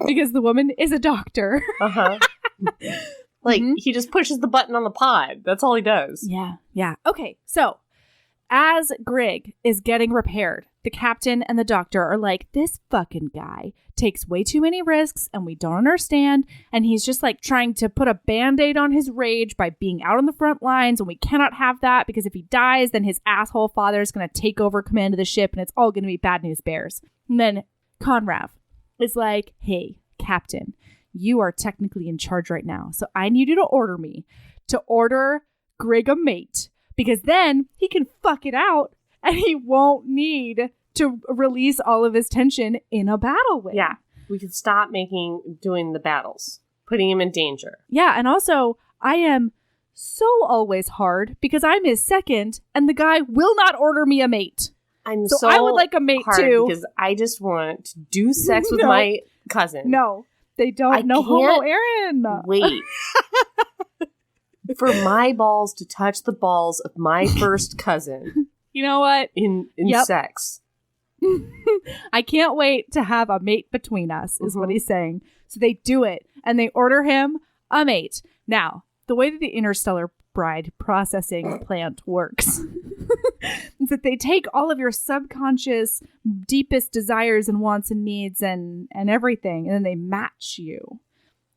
because the woman is a doctor. Uh-huh. He just pushes the button on the pod. That's all he does. Yeah. Okay, so as Greg is getting repaired, the captain and the doctor are like, this fucking guy takes way too many risks and we don't understand. And he's just like trying to put a band-aid on his rage by being out on the front lines. And we cannot have that because if he dies, then his asshole father is going to take over command of the ship and it's all going to be bad news bears. And then Conrav is like, hey, captain, you are technically in charge right now. So I need you to order Greg a mate because then he can fuck it out. And he won't need to release all of his tension in a battle wing. Yeah. We could stop doing the battles, putting him in danger. Yeah. And also, I am so always hard because I'm his second and the guy will not order me a mate. So I would like a mate too. Because I just want to do sex with my cousin. No, they don't. No homo, Aaron. Wait. For my balls to touch the balls of my first cousin. You know what? In sex. I can't wait to have a mate between us, is what he's saying. So they do it, and they order him a mate. Now, the way that the Interstellar bride processing plant works is that they take all of your subconscious, deepest desires and wants and needs and everything, and then they match you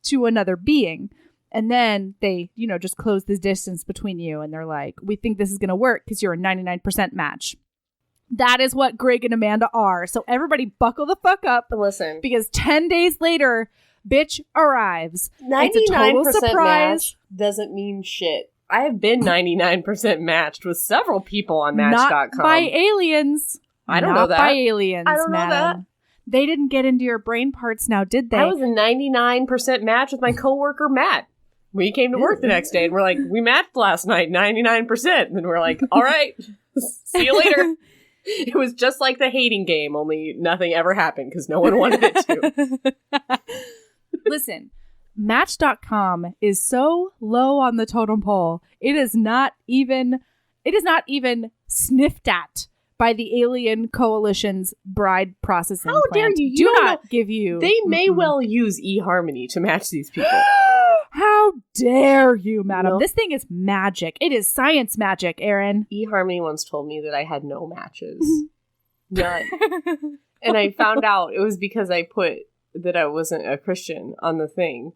to another being. And then they, just close the distance between you. And they're like, we think this is going to work because you're a 99% match. That is what Greg and Amanda are. So everybody buckle the fuck up. Listen. Because 10 days later, bitch arrives. 99% it's a total surprise. Match doesn't mean shit. I have been 99% matched with several people on Match.com. Not by aliens. I don't know that. Not by aliens, I don't know that. They didn't get into your brain parts now, did they? I was a 99% match with my coworker, Matt. We came to work the next day and we're like, we matched last night, 99%. And we're like, all right, see you later. It was just like the hating game, only nothing ever happened because no one wanted it to. Listen, Match.com is so low on the totem pole. It is not even sniffed at by the alien coalition's bride processing How plant. dare you? Do not give you. They may well use eHarmony to match these people. How dare you, madam? Nope. This thing is magic. It is science magic, Aaron. eHarmony once told me that I had no matches. None. And I found out it was because I put that I wasn't a Christian on the thing.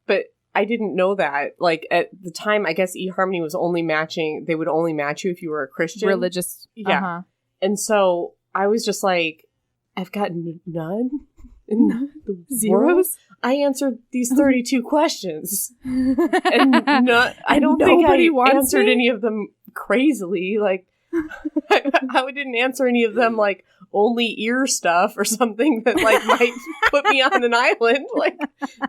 But I didn't know that. Like, at the time, I guess eHarmony was only matching, they would only match you if you were a Christian. Religious. Yeah. Uh-huh. And so I was just like, I've got none? Zeros? World? I answered these 32 questions. And I don't think I answered any of them crazily. Like, I didn't answer any of them like only ear stuff or something that like might put me on an island. Like,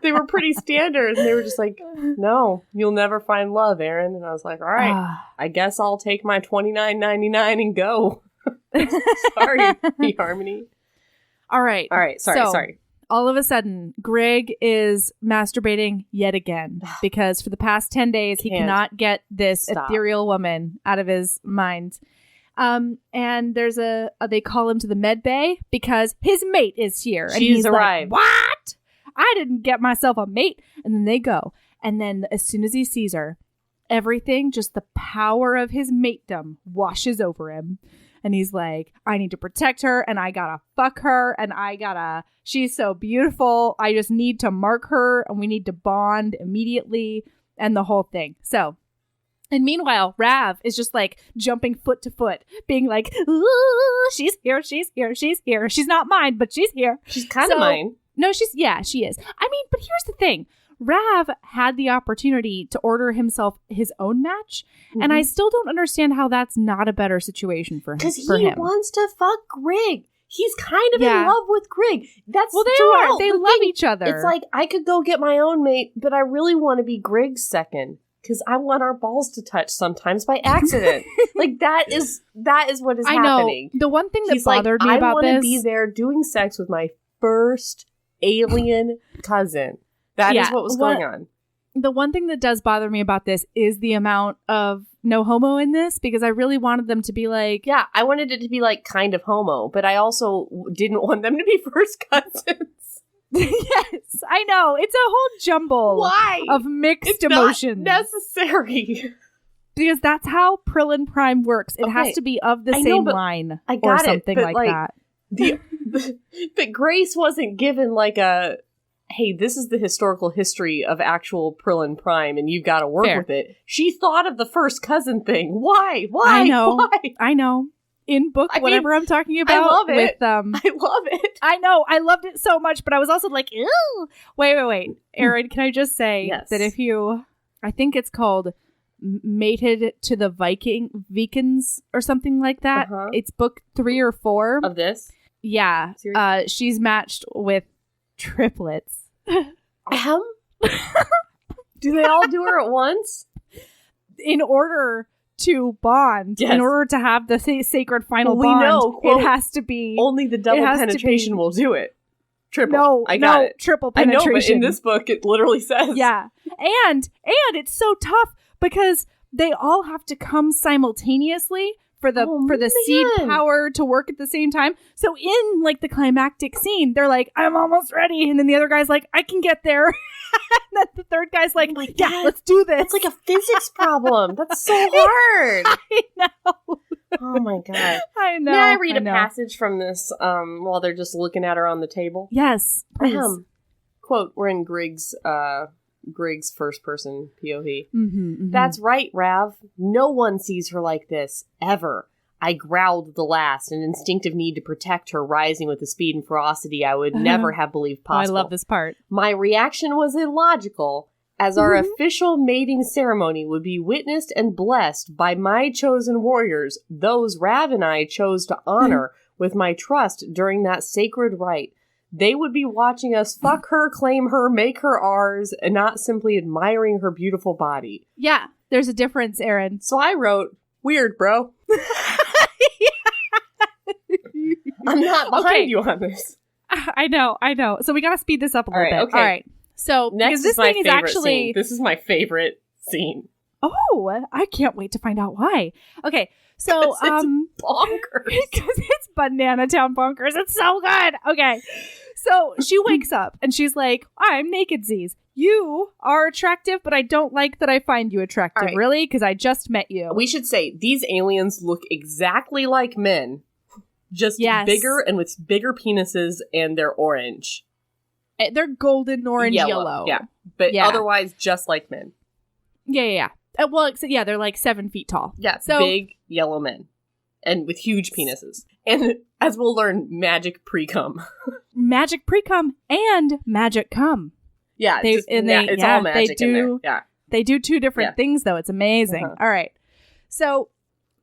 they were pretty standard. And they were just like, no, you'll never find love, Aaron. And I was like, all right, I guess I'll take my $29.99 and go. Sorry, eHarmony. All right. Sorry. All of a sudden, Greg is masturbating yet again because for the past 10 days, he cannot get this ethereal woman out of his mind. And there's they call him to the med bay because his mate is here. And She's he's arrived. Like, what? I didn't get myself a mate. And then they go. And then as soon as he sees her, everything, just the power of his matedom washes over him. And he's like, I need to protect her and I gotta fuck her and she's so beautiful. I just need to mark her and we need to bond immediately and the whole thing. So, and meanwhile, Rav is just like jumping foot to foot, being like, ooh, she's here. She's not mine, but she's here. She's kind of mine. No, she is. I mean, but here's the thing. Rav had the opportunity to order himself his own match, and I still don't understand how that's not a better situation for him. Because he wants to fuck Greg. He's kind of in love with Greg. They are. They love each other. It's like, I could go get my own mate, but I really want to be Greg's second. Because I want our balls to touch sometimes by accident. Like, that is what is happening. The one thing that He's bothered me I about want to this... be there doing sex with my first alien cousin. That is what was going on. The one thing that does bother me about this is the amount of no homo in this, because I really wanted them to be like... Yeah, I wanted it to be like kind of homo, but I also didn't want them to be first cousins. Yes, I know. It's a whole jumble of mixed emotions. Not necessary. Because that's how Prill and Prime works. It has to be of the same line or something like that. But Grace wasn't given like a, hey, this is the historical history of actual Prill and Prime and you've got to work with it. She thought of the first cousin thing. Why? I know. In book, whatever I'm talking about. I love it. I love it. I know. I loved it so much, but I was also like, ew. Wait. Aaron, can I just say that if you, I think it's called Mated to the Vikings or something like that. It's book 3 or 4. Of this? Yeah. She's matched with triplets. Do they all do her at once? In order to bond, in order to have the sacred final bond, know, quote, it has to be only the double penetration will do it. Triple. No, I got it. Triple penetration. I know, but in this book it literally says. Yeah. And it's so tough because they all have to come simultaneously for the seed power to work at the same time. So in like the climactic scene, they're like, I'm almost ready. And then the other guy's like, I can get there. And then the third guy's like, yeah, let's do this. It's like a physics problem. That's so hard. I know. Oh my God. I know. May I read a passage from this while they're just looking at her on the table? Yes, please. Quote, we're in Grig's first person POV. Mm-hmm. That's right, Rav. No one sees her like this, ever. I growled the last, an instinctive need to protect her rising with a speed and ferocity I would never have believed possible. I love this part. My reaction was illogical, as our official mating ceremony would be witnessed and blessed by my chosen warriors, those Rav and I chose to honor with my trust during that sacred rite. They would be watching us fuck her, claim her, make her ours, and not simply admiring her beautiful body. Yeah, there's a difference, Aaron. So I wrote, weird, bro. I'm not behind you on this. I know. So we got to speed this up a little bit. Okay. All right. So next this is my thing favorite is actually scene. This is my favorite scene. Oh, I can't wait to find out why. Okay. So it's bonkers. Because it's Banana Town bonkers. It's so good. Okay. So she wakes up and she's like, I'm naked, Z's. You are attractive, but I don't like that I find you attractive. Right. Really? Because I just met you. We should say these aliens look exactly like men. Just bigger and with bigger penises, and they're orange. They're golden, orange, yellow. Yeah. But otherwise just like men. Yeah. Well, except, they're like 7 feet tall. Yeah, so big yellow men. And with huge penises. And as we'll learn, magic pre-cum. Magic pre-cum and magic cum. Yeah, it's all magic in there. Yeah. They do 2 different things, though. It's amazing. All right. So,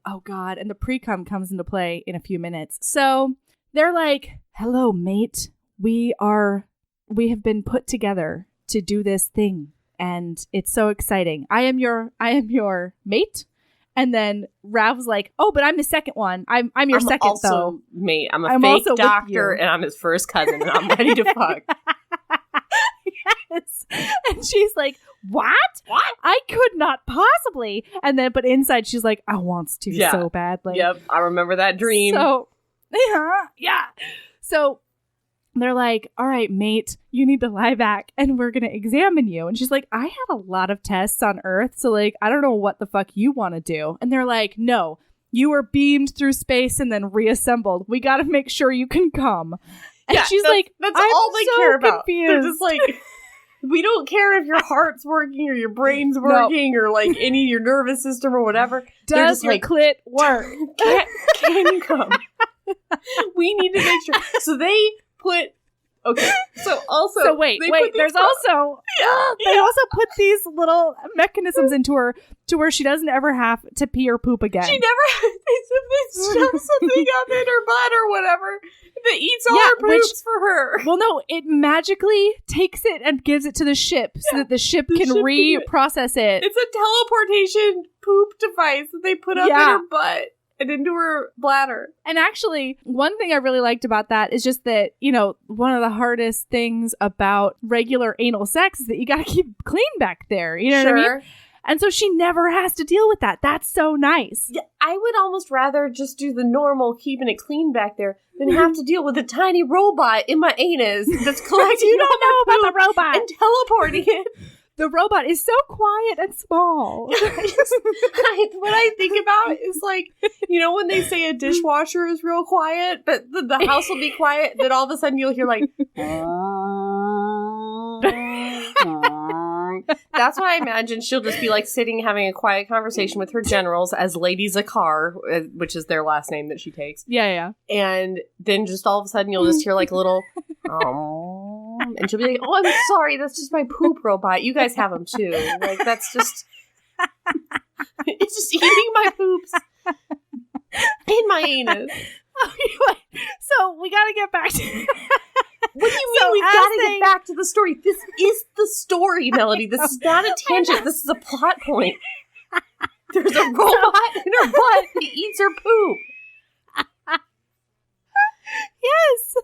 oh God, and the pre-cum comes into play in a few minutes. So they're like, hello, mate. We have been put together to do this thing. And it's so exciting. I am your mate. And then Rav's like, oh, but I'm the second one. I'm your second, also though. Mate. I'm a fake doctor, and I'm his first cousin, and I'm ready to fuck. Yes. And she's like, what? I could not possibly. And then, but inside she's like, I wants to so badly. Yep, I remember that dream. So, yeah. So they're like, all right, mate, you need to lie back and we're going to examine you. And she's like, I had a lot of tests on Earth. So like, I don't know what the fuck you want to do. And they're like, no, you were beamed through space and then reassembled. We got to make sure you can come. And she's like, that's I'm all they so care about. Confused. They're just like, we don't care if your heart's working or your brain's working or like any of your nervous system or whatever. Does your clit work? Can you come? We need to make sure. So they put Okay. So wait. they put There's these also they also put these little mechanisms into her to where she doesn't ever have to pee or poop again. She never. They stuff something up in her butt or whatever that eats all her poops for her. Well, no, it magically takes it and gives it to the ship so that the ship can reprocess it. It's a teleportation poop device that they put up in her butt and into her bladder. And actually, one thing I really liked about that is just that, you know, one of the hardest things about regular anal sex is that you got to keep clean back there. You know what I mean? And so she never has to deal with that. That's so nice. Yeah, I would almost rather just do the normal keeping it clean back there than have to deal with a tiny robot in my anus that's collecting You don't know about the robot. and teleporting it. The robot is so quiet and small. What I think about is like, you know, when they say a dishwasher is real quiet, but the house will be quiet, then all of a sudden you'll hear like... That's what I imagine. She'll just be like sitting having a quiet conversation with her generals as Lady Zakar, which is their last name that she takes. Yeah. And then just all of a sudden you'll just hear like a little and she'll be like, "Oh, I'm sorry, that's just my poop robot. You guys have them too." Like that's just it's just eating my poops in my anus. Anyway, so we gotta get back to What do you mean we've got to get back to the story? This is the story, Melody. This is not a tangent. This is a plot point. There's a robot in her butt that eats her poop. Yes.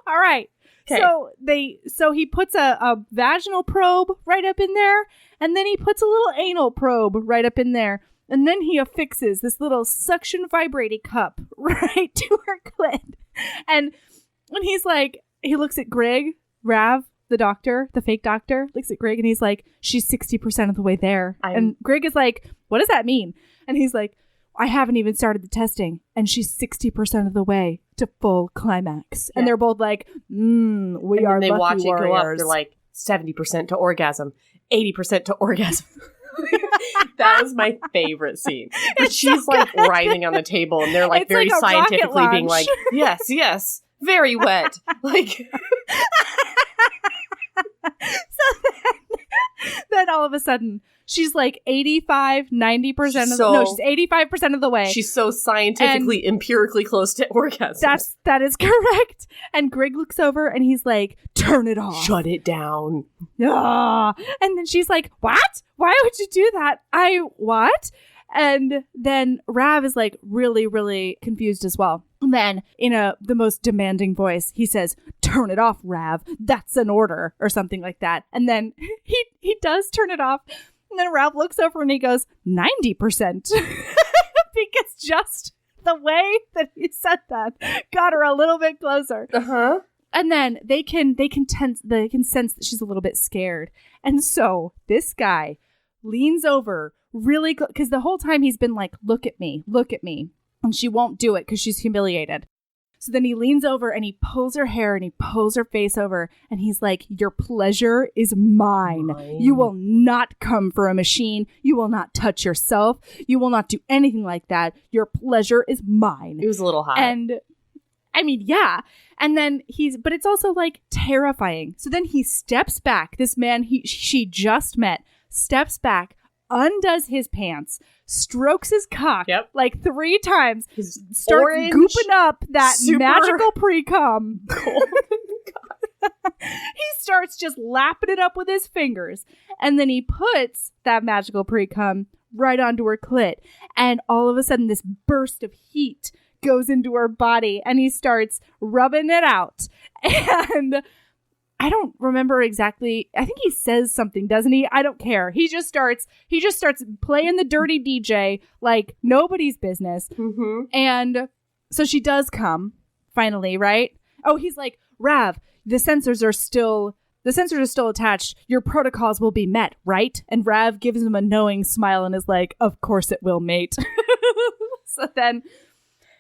All right. Okay. So he puts a vaginal probe right up in there, and then he puts a little anal probe right up in there. And then he affixes this little suction vibrating cup right to her clit. And when he's like, he looks at Greg, Rav, the doctor, the fake doctor, looks at Greg and he's like, "She's 60% of the way there." And Greg is like, "What does that mean?" And he's like, "I haven't even started the testing and she's 60% of the way to full climax." Yeah. And they're both like, we are lucky they watch warriors. It go up. They're like 70% to orgasm, 80% to orgasm. That was my favorite scene. But she's so like wriithing on the table and they're like very like scientifically being like, yes, very wet. Like then all of a sudden she's like 85, 90% she's 85% of the way. She's so scientifically, empirically close to orgasm. That is correct. And Greg looks over and he's like, "Turn it off. Shut it down." And then she's like, "What? Why would you do that? What?" And then Rav is like really, really confused as well. And then in the most demanding voice, he says, "Turn it off, Rav. That's an order," or something like that. And then he does turn it off. And then Rav looks over and he goes, 90%. Because just the way that he said that got her a little bit closer. Uh-huh. And then they can sense that she's a little bit scared. And so this guy leans over really close, because the whole time he's been like, look at me. And she won't do it because she's humiliated. So then he leans over and he pulls her hair and he pulls her face over and he's like, "Your pleasure is mine. You will not come for a machine. You will not touch yourself. You will not do anything like that. Your pleasure is mine." It was a little hot. And I mean, yeah. And then but it's also like terrifying. So then he steps back. This man she just met steps back, undoes his pants, strokes his cock like 3 times, starts gooping up that magical pre-cum. He starts just lapping it up with his fingers. And then he puts that magical pre-cum right onto her clit. And all of a sudden, this burst of heat goes into her body and he starts rubbing it out. And I don't remember exactly. I think he says something, doesn't he? I don't care. He just starts playing the dirty DJ like nobody's business. Mm-hmm. And so she does come finally, right? Oh, he's like, "Rav, the sensors are still attached. Your protocols will be met, right?" And Rav gives him a knowing smile and is like, "Of course it will, mate." So then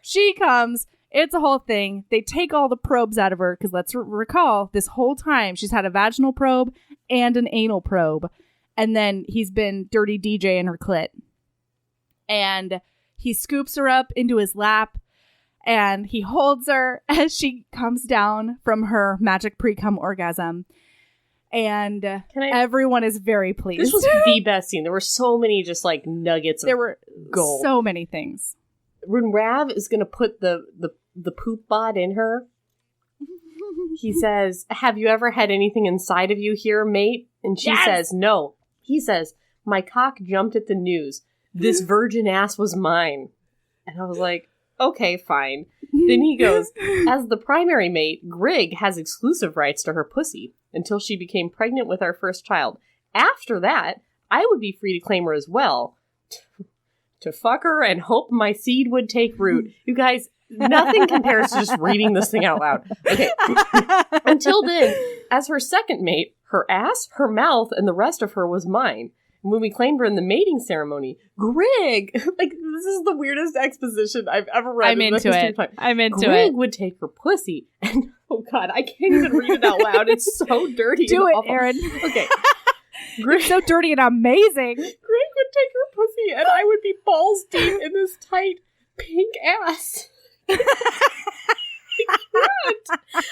she comes. It's a whole thing. They take all the probes out of her because let's recall this whole time she's had a vaginal probe and an anal probe. And then he's been dirty DJ in her clit. And he scoops her up into his lap And he holds her as she comes down from her magic pre-cum orgasm. And everyone is very pleased. This was the best scene. There were so many just like nuggets of There were gold. so many things. When Rav is going to put the poop bod in her, he says, "Have you ever had anything inside of you here, mate?" And she says, "No." He says, "My cock jumped at the news. This virgin ass was mine." And I was like, okay, fine. Then he goes, "As the primary mate, Grig has exclusive rights to her pussy until she became pregnant with our first child. After that, I would be free to claim her as well. To fuck her and hope my seed would take root." You guys, nothing compares to just reading this thing out loud. Okay. Until then, as her second mate, her ass, her mouth, and the rest of her was mine. And when we claimed her in the mating ceremony, Grig, like, this is the weirdest exposition I've ever read. I'm into it. Grig would take her pussy. And, oh God, I can't even read it out loud. It's so dirty. Do it, awful. Erin. Okay. It's so dirty and amazing. Greg would take her pussy and I would be balls deep in this tight pink ass.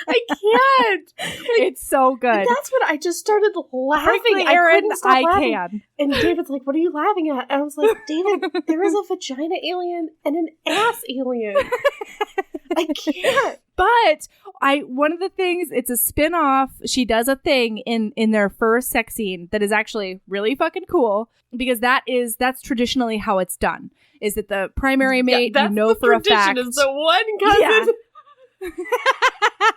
I can't. Like, it's so good. That's when I just started laughing. Frankly, I Erin, couldn't stop laughing. can. And David's like, "What are you laughing at?" And I was like, "David, there is a vagina alien and an ass alien. I can't." But one of the things, it's a spin-off. She does a thing in their first sex scene that is actually really fucking cool, because that's traditionally how it's done. Is that the primary mate, you know for a fact, is the one cousin. Yeah.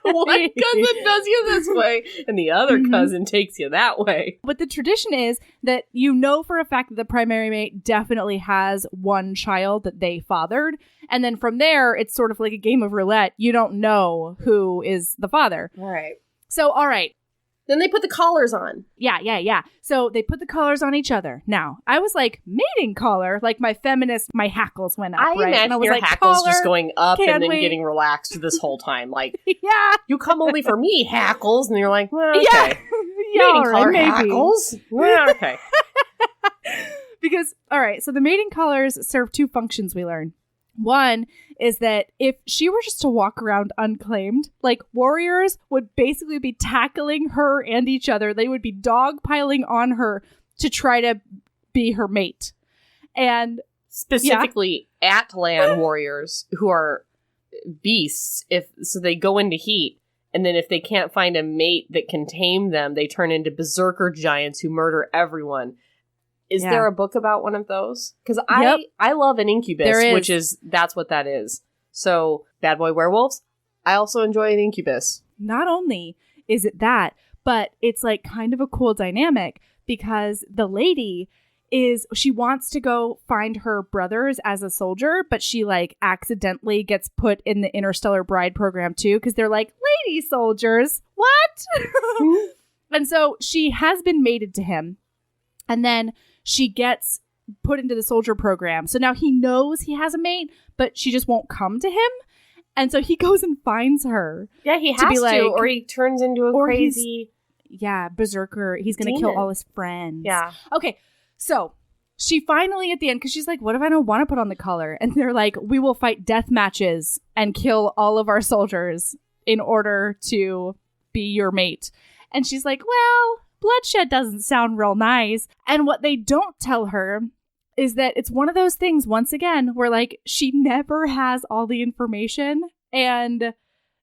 One cousin does you this way, and the other cousin takes you that way. But the tradition is that you know for a fact that the primary mate definitely has one child that they fathered. And then from there, it's sort of like a game of roulette. You don't know who is the father. All right. So, all right. Then they put the collars on. Yeah. So they put the collars on each other. Now, I was like, mating collar? Like my hackles went up, right? Imagine and I was your like, hackles collar, just going up and then we? getting relaxed this whole time. Like, yeah. You come only for me, hackles. And you're like, well, okay. Yeah. Mating collar, maybe. hackles? Well, okay. Because, all right, so the mating collars serve two functions, we learn. One is that if she were just to walk around unclaimed, like warriors would basically be tackling her and each other. They would be dogpiling on her to try to be her mate. And specifically Atlan warriors who are beasts, so they go into heat, and then if they can't find a mate that can tame them, they turn into berserker giants who murder everyone. Is there a book about one of those? Because I love an incubus, which that's what that is. So, bad boy werewolves, I also enjoy an incubus. Not only is it that, but it's like kind of a cool dynamic, because the lady she wants to go find her brothers as a soldier, but she like accidentally gets put in the Interstellar Bride program too, because they're like, lady soldiers, what? And so she has been mated to him, and then she gets put into the soldier program. So now he knows he has a mate, but she just won't come to him. And so he goes and finds her. Yeah, he has to, or he turns into a crazy... berserker. He's going to kill all his friends. Yeah. Okay, so she finally at the end, because she's like, what if I don't want to put on the collar? And they're like, we will fight death matches and kill all of our soldiers in order to be your mate. And she's like, well... bloodshed doesn't sound real nice. And what they don't tell her is that it's one of those things, once again, where like she never has all the information. And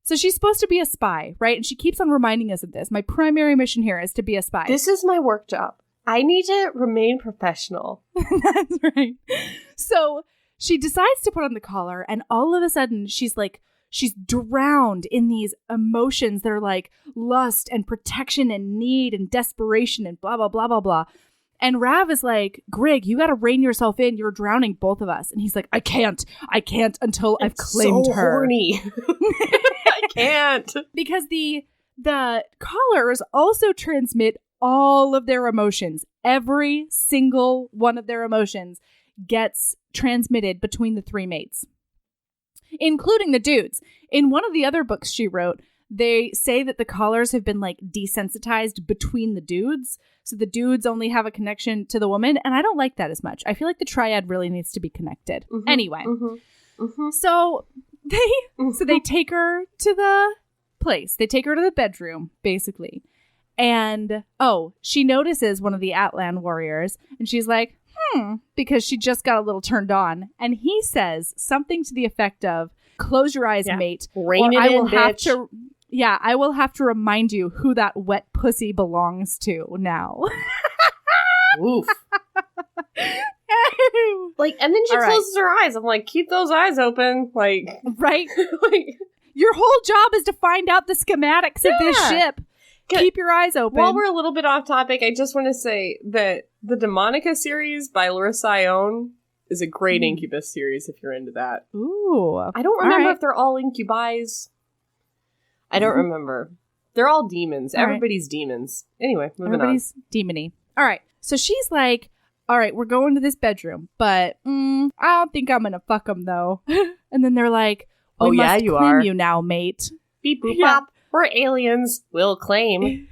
so she's supposed to be a spy, right? And she keeps on reminding us of this. My primary mission here is to be a spy. This is my work job. I need to remain professional. That's right. So she decides to put on the collar, and all of a sudden she's drowned in these emotions that are like lust and protection and need and desperation and blah, blah, blah, blah, blah. And Rav is like, Grig, you got to rein yourself in. You're drowning both of us. And he's like, I can't until I've claimed so her. Horny. I can't. Because the collars also transmit all of their emotions. Every single one of their emotions gets transmitted between the three mates, including the dudes. In one of the other books she wrote, they say that the collars have been like desensitized between the dudes. So the dudes only have a connection to the woman. And I don't like that as much. I feel like the triad really needs to be connected. Anyway. So they take her to the place. They take her to the bedroom, basically. And, she notices one of the Atlan warriors, and she's like, because she just got a little turned on. And he says something to the effect of, close your eyes, mate. Rein it in, bitch. I will have to remind you who that wet pussy belongs to now. Oof. Like, and then she closes her eyes. I'm like, keep those eyes open. Like, right? Your whole job is to find out the schematics of this ship. Keep your eyes open. While we're a little bit off topic, I just want to say that the Demonica series by Larissa Ione is a great Incubus series if you're into that. Ooh. I don't remember if they're all Incubies. I don't remember. They're all demons. Everybody's demons. Anyway, moving Everybody's demony. All right. So she's like, all right, we're going to this bedroom, but I don't think I'm going to fuck them, though. And then they're like, we must claim you now, mate. Beep, boop, bop. We're aliens. We'll claim.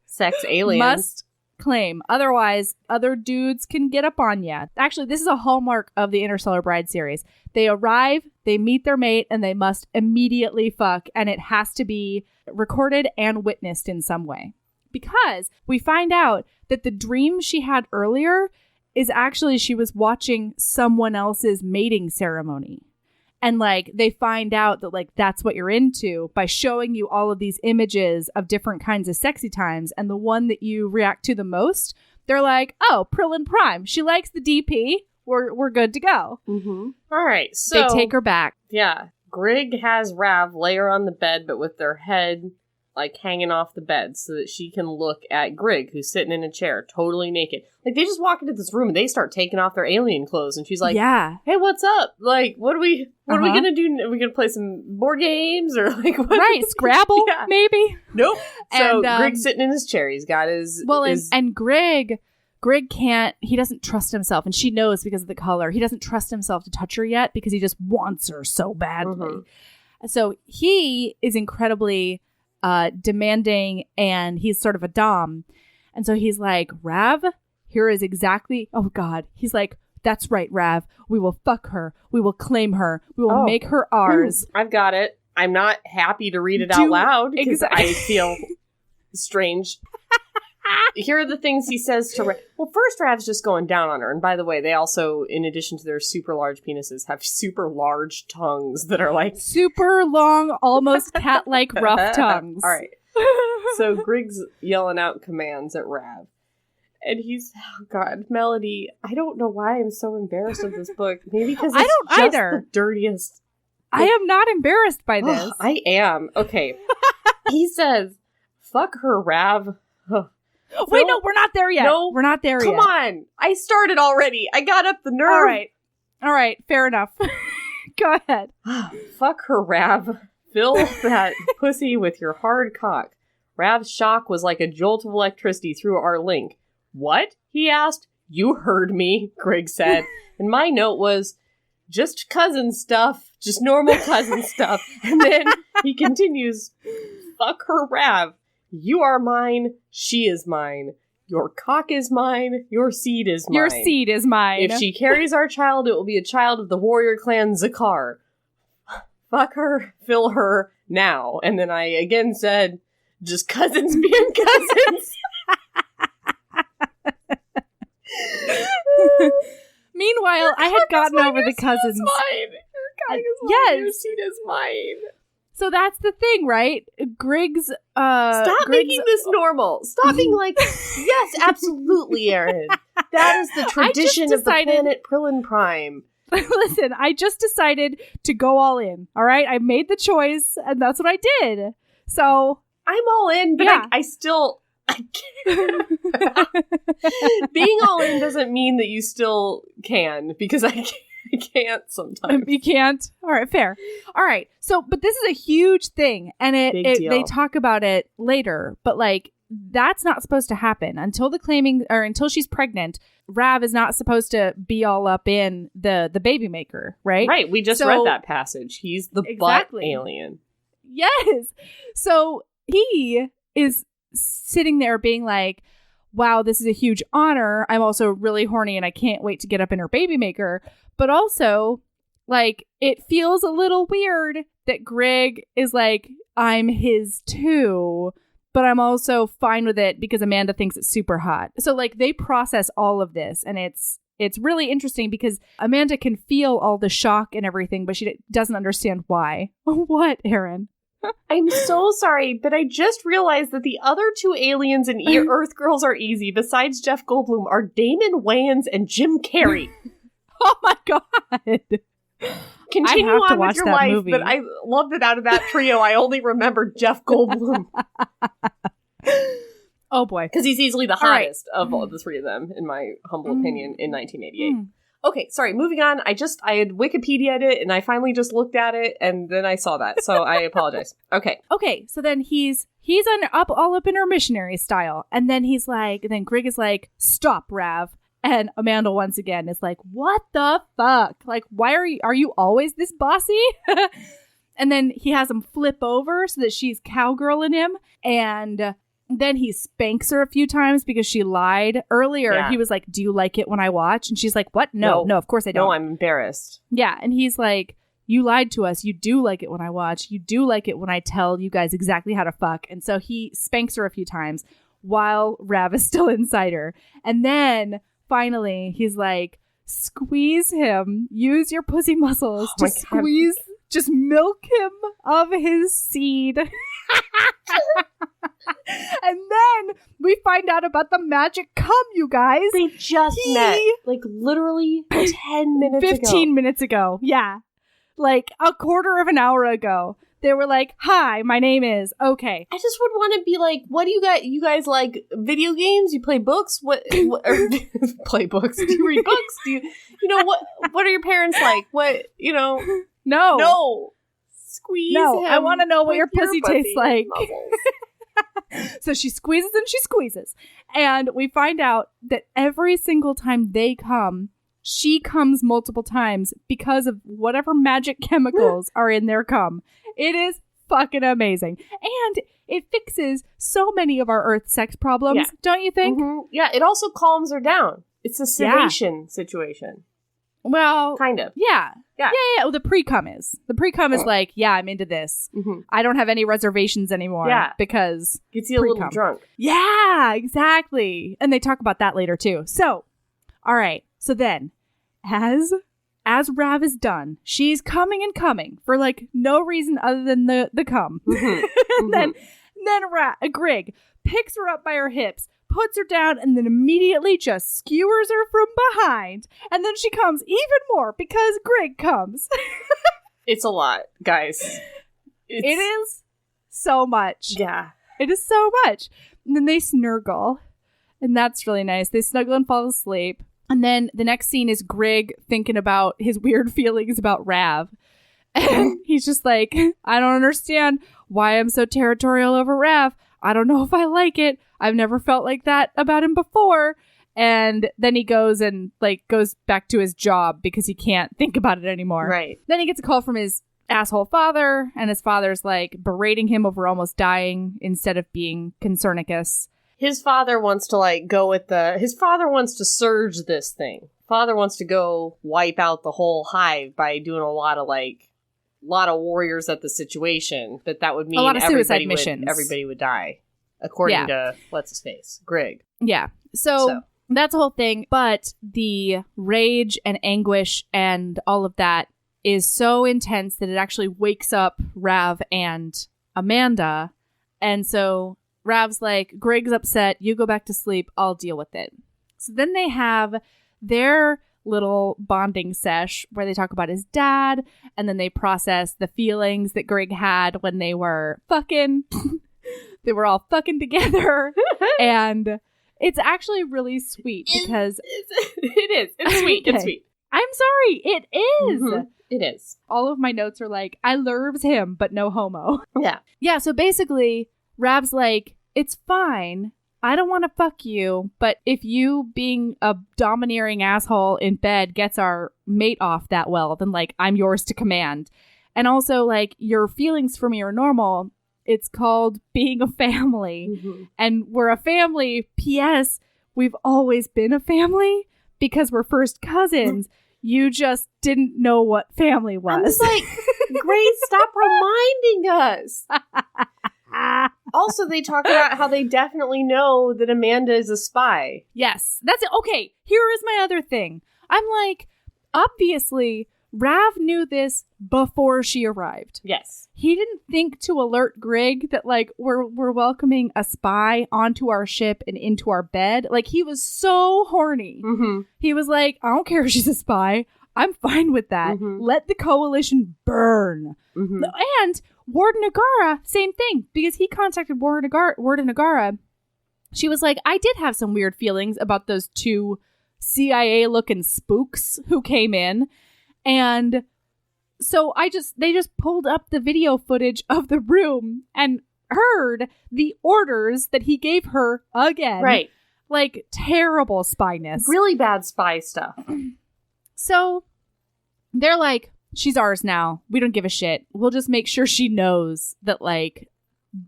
Sex aliens. Must claim. Otherwise, other dudes can get up on ya. Actually, this is a hallmark of the Interstellar Bride series. They arrive, they meet their mate, and they must immediately fuck. And it has to be recorded and witnessed in some way. Because we find out that the dream she had earlier is actually she was watching someone else's mating ceremony. And, like, they find out that, like, that's what you're into by showing you all of these images of different kinds of sexy times. And the one that you react to the most, they're like, oh, Prillin Prime. She likes the DP. We're good to go. Mm-hmm. All right. So they take her back. Yeah. Grig has Rav lay her on the bed, but with their head, like, hanging off the bed so that she can look at Grig, who's sitting in a chair, totally naked. Like, they just walk into this room and they start taking off their alien clothes, and she's like, hey, what's up? Like, what are we gonna do? Are we gonna play some board games? Or, like, what? Right, Scrabble, maybe? Nope. So, Grig's sitting in his chair. He's got his... and Grig can't... He doesn't trust himself, and she knows because of the color. He doesn't trust himself to touch her yet because he just wants her so badly. Mm-hmm. So, he is incredibly... demanding, and he's sort of a dom. And so he's like, Rav, here is exactly... Oh, God. He's like, that's right, Rav. We will fuck her. We will claim her. We will make her ours. I've got it. I'm not happy to read it out loud because I feel strange. Here are the things he says to Rav. Well, first, Rav's just going down on her. And by the way, they also, in addition to their super large penises, have super large tongues that are like... super long, almost cat-like rough tongues. All right. So Grig's yelling out commands at Rav. And he's... Oh, God. Melody, I don't know why I'm so embarrassed of this book. Maybe because it's just the dirtiest... I am not embarrassed by this. I am. Okay. He says, fuck her, Rav. Wait, no, we're not there yet. No, we're not there yet. Come on. I started already. I got up the nerve. All right. Fair enough. Go ahead. Fuck her, Rav. Fill that pussy with your hard cock. Rav's shock was like a jolt of electricity through our link. What? He asked. You heard me, Grig said. And my note was, just cousin stuff. Just normal cousin stuff. And then he continues, fuck her, Rav. You are mine. She is mine. Your cock is mine. Your seed is mine. Your seed is mine. If she carries our child, it will be a child of the warrior clan Zakar. Fuck her. Fill her now. And then I again said, just cousins being cousins. Meanwhile, I had gotten over the cousins. Mine. Your cock is mine. Your seed is mine. So that's the thing, right? Grig's... Stop making this normal. Stop being like, yes, absolutely, Erin. That is the tradition of the planet Prillin Prime. Listen, I just decided to go all in, all right? I made the choice, and that's what I did. So... I'm all in, but I still... I can't. Being all in doesn't mean that you still can, because I can't sometimes. You can't? All right, fair. All right. So, but this is a huge thing, and they talk about it later, but like, that's not supposed to happen until until she's pregnant. Rav is not supposed to be all up in the baby maker, right? Right. We just read that passage. He's the butt alien. Yes. So he is sitting there being like, wow, this is a huge honor. I'm also really horny and I can't wait to get up in her baby maker. But also, like, it feels a little weird that Greg is like, I'm his too, but I'm also fine with it because Amanda thinks it's super hot. So, like, they process all of this, and it's really interesting because Amanda can feel all the shock and everything, but she doesn't understand why. What, Erin? I'm so sorry, but I just realized that the other two aliens in Earth Girls Are Easy, besides Jeff Goldblum, are Damon Wayans and Jim Carrey. Oh my god! Continue on with your life, movie. But I love that out of that trio, I only remember Jeff Goldblum. Oh boy. Because he's easily the hottest of all the three of them, in my humble opinion, in 1988. Okay, sorry, moving on. I had Wikipedia'd it, and I finally just looked at it, and then I saw that, so I apologize. Okay. Okay, so then he's all up in her missionary style, and then then Greg is like, stop, Rav. And Amanda once again is like, what the fuck? Like, why are you always this bossy? And then he has him flip over so that she's cowgirling him, and then he spanks her a few times because she lied earlier. Yeah. He was like, do you like it when I watch? And she's like, what? No, of course I don't. No, I'm embarrassed. Yeah. And he's like, you lied to us. You do like it when I watch. You do like it when I tell you guys exactly how to fuck. And so he spanks her a few times while Rav is still inside her. And then finally he's like, squeeze him. Use your pussy muscles to squeeze. Just milk him of his seed. And then we find out about the magic cum, you guys. They just met, like, literally 10 minutes 15 minutes ago. Yeah. Like, a quarter of an hour ago. They were like, hi, my name is, okay. I just would want to be like, what do you guys, like video games? You play books? What or, play books? Do you read books? Do what are your parents like? What, No. Squeeze him. I want to know what your pussy tastes like. So she squeezes and she squeezes. And we find out that every single time they come, she comes multiple times because of whatever magic chemicals are in their cum. It is fucking amazing. And it fixes so many of our Earth sex problems, don't you think? Mm-hmm. Yeah, it also calms her down. It's a sedation situation. Well, kind of. Yeah. Well, the pre-cum is. The pre-cum is like, yeah, I'm into this. Mm-hmm. I don't have any reservations anymore. Yeah. Because gets you a little drunk. Yeah, exactly. And they talk about that later too. So, all right. So then, as Rav is done, she's coming and coming for like no reason other than the cum. Mm-hmm. And then Greg picks her up by her hips, puts her down, and then immediately just skewers her from behind. And then she comes even more because Greg comes. It's a lot, guys. It is so much. Yeah. It is so much. And then they snuggle. And that's really nice. They snuggle and fall asleep. And then the next scene is Greg thinking about his weird feelings about Rav. And he's just like, I don't understand why I'm so territorial over Rav. I don't know if I like it. I've never felt like that about him before. And then he goes back to his job because he can't think about it anymore. Right. Then he gets a call from his asshole father, and his father's like berating him over almost dying instead of being Concernicus. His father wants to his father wants to surge this thing. Father wants to go wipe out the whole hive by doing a lot of warriors at the situation, but that would mean a lot of suicide missions. Everybody would die, according to what's his face, Greg. Yeah. So that's the whole thing. But the rage and anguish and all of that is so intense that it actually wakes up Rav and Amanda. And so Rav's like, Greg's upset. You go back to sleep. I'll deal with it. So then they have their little bonding sesh where they talk about his dad, and then they process the feelings that Greg had when they were fucking. They were all fucking together. And it's actually really sweet because it is. It's sweet. Okay. It's sweet. I'm sorry. It is. Mm-hmm. It is. All of my notes are like, I loves him, but no homo. Yeah. Yeah. So basically, Rav's like, it's fine. I don't want to fuck you, but if you being a domineering asshole in bed gets our mate off that well, then like I'm yours to command. And also like your feelings for me are normal. It's called being a family. Mm-hmm. And we're a family. P.S. We've always been a family because we're first cousins. You just didn't know what family was. I was like, Grace, stop reminding us. Also, they talk about how they definitely know that Amanda is a spy. Yes, that's it. Okay, here is my other thing. I'm like, obviously, Rav knew this before she arrived. Yes. He didn't think to alert Greg that, like, we're welcoming a spy onto our ship and into our bed. Like, he was so horny. Mm-hmm. He was like, I don't care if she's a spy. I'm fine with that. Mm-hmm. Let the coalition burn. Mm-hmm. And Warden Agara, same thing, because he contacted Warden Agara. She was like, I did have some weird feelings about those two CIA-looking spooks who came in. And so they just pulled up the video footage of the room and heard the orders that he gave her again. Right. Like, terrible spyness. Really bad spy stuff. So they're like, she's ours now. We don't give a shit. We'll just make sure she knows that, like,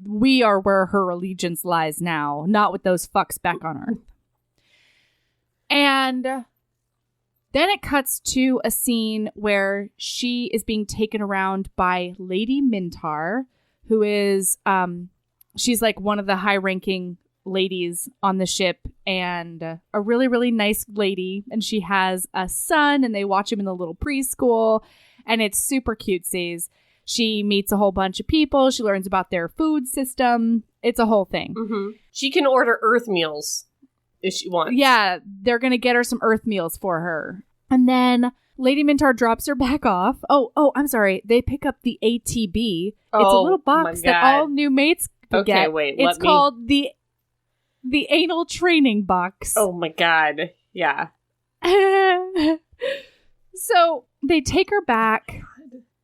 we are where her allegiance lies now, not with those fucks back on Earth. And then it cuts to a scene where she is being taken around by Lady Mintar, who is, she's like one of the high-ranking ladies on the ship, and a really, really nice lady. And she has a son, and they watch him in the little preschool, and it's super cutesies. She meets a whole bunch of people. She learns about their food system. It's a whole thing. Mm-hmm. She can order Earth meals if she wants. Yeah, they're going to get her some Earth meals for her. And then Lady Mintar drops her back off. Oh, I'm sorry. They pick up the ATB. It's a little box that all new mates get. Okay, wait. It's called the anal training box. Oh my God. Yeah. So they take her back.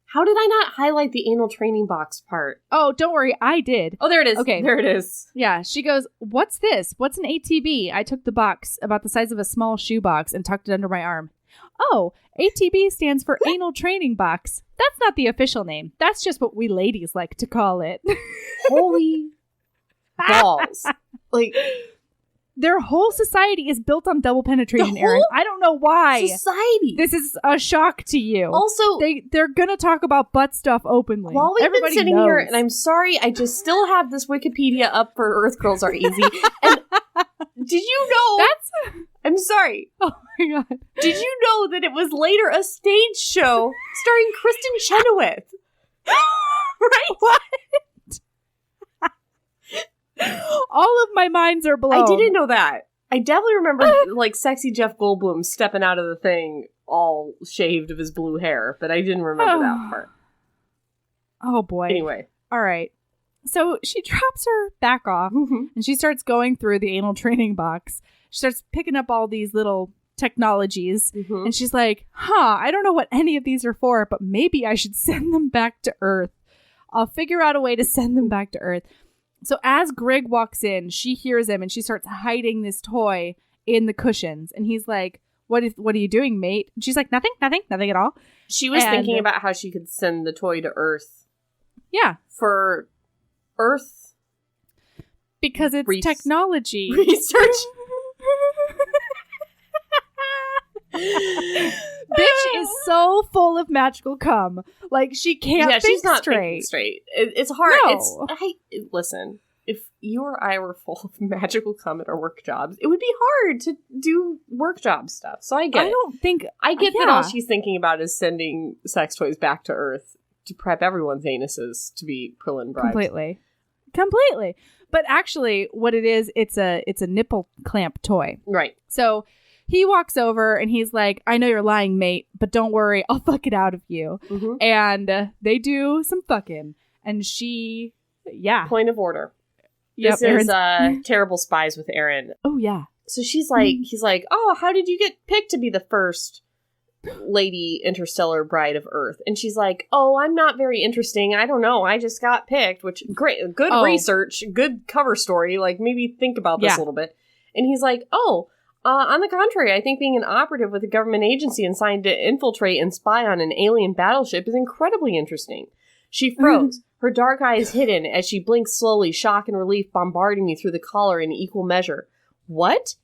How did I not highlight the anal training box part? Oh, don't worry. I did. Oh, there it is. Okay. There it is. Yeah. She goes, what's this? What's an ATB? I took the box about the size of a small shoebox and tucked it under my arm. Oh, ATB stands for anal training box. That's not the official name. That's just what we ladies like to call it. Holy balls. Like, their whole society is built on double penetration, the Erin. whole I don't know why. society. This is a shock to you. Also, they're gonna talk about butt stuff openly. while we've Everybody been sitting knows. here, and I'm sorry, I just still have this Wikipedia up for Earth Girls Are Easy. And did you know? That's. I'm sorry. Oh my God. Did you know that it was later a stage show starring Kristen Chenoweth? Right? What? All of my minds are blown. I didn't know that. I definitely remember like sexy Jeff Goldblum stepping out of the thing all shaved of his blue hair, but I didn't remember that part. Oh boy. Anyway. All right. So she drops her back off and she starts going through the anal training box. She starts picking up all these little technologies and she's like, I don't know what any of these are for, but maybe I should send them back to Earth. I'll figure out a way to send them back to Earth. So as Greg walks in, she hears him and she starts hiding this toy in the cushions. And he's like, what are you doing, mate? And she's like, nothing at all. She was thinking about how she could send the toy to Earth. Yeah. For Earth. Because it's technology. Research. Bitch is so full of magical cum. Like, she can't think she's not straight. thinking straight. It's hard. No. Listen, if you or I were full of magical cum at our work jobs, it would be hard to do work job stuff. So I get it. I get that all she's thinking about is sending sex toys back to Earth to prep everyone's anuses to be Krillin brides. Completely. But actually, what it is, it's a nipple clamp toy. Right. So he walks over and he's like, I know you're lying, mate, but don't worry, I'll fuck it out of you. Mm-hmm. And they do some fucking. And she, Point of order. Yep, this is Terrible Spies with Erin. Oh, yeah. So she's like, he's like, oh, how did you get picked to be the first lady interstellar bride of Earth? And she's like, oh, I'm not very interesting. I don't know. I just got picked, which great, good research, good cover story. Like, maybe think about this a little bit. And he's like, on the contrary, I think being an operative with a government agency and assigned to infiltrate and spy on an alien battleship is incredibly interesting. She froze, her dark eyes hidden as she blinked slowly, shock and relief bombarding me through the collar in equal measure. What?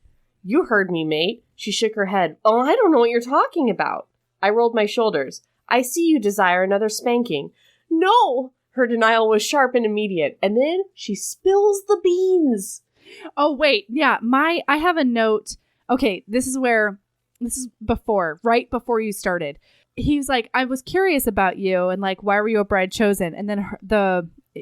You heard me, mate. She shook her head. Oh, I don't know what you're talking about. I rolled my shoulders. I see you desire another spanking. No! Her denial was sharp and immediate. And then she spills the beans. Oh, wait. Yeah, I have a note. Okay, this is right before you started. He was like, I was curious about you and like, why were you a bride chosen? And then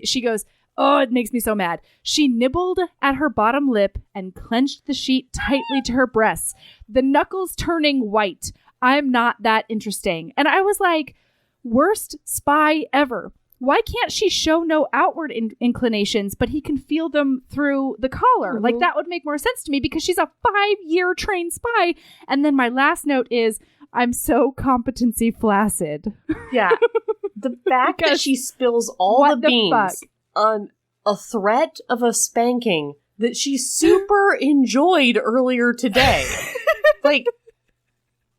she goes, oh, it makes me so mad. She nibbled at her bottom lip and clenched the sheet tightly to her breasts, the knuckles turning white. I'm not that interesting. And I was like, worst spy ever. Why can't she show no outward inclinations, but he can feel them through the collar? Mm-hmm. Like, that would make more sense to me because she's a 5-year trained spy. And then my last note is, I'm so competency flaccid. Yeah. The fact that she spills all the beans on a threat of a spanking that she super enjoyed earlier today. Like,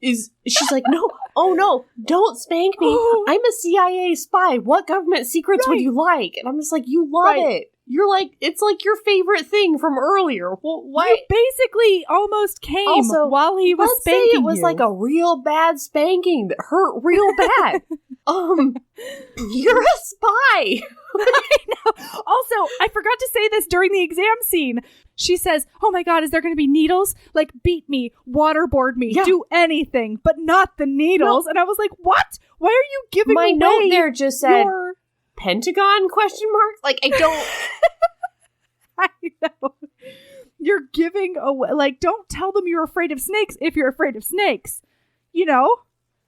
she's like, no, oh no, don't spank me. I'm a CIA spy. What government secrets would you like? And I'm just like, you love it. You're like, it's like your favorite thing from earlier. Well, why? You basically almost came also, while he was spanking you. Let's say it was like a real bad spanking that hurt real bad. You're a spy. I know. Also, I forgot to say this during the exam scene. She says, oh my God, is there going to be needles? Like, beat me, waterboard me, do anything, but not the needles. No. And I was like, what? Why are you giving my away note there just said Pentagon ? Like, I don't. I know. You're giving away. Like, don't tell them you're afraid of snakes if you're afraid of snakes. You know?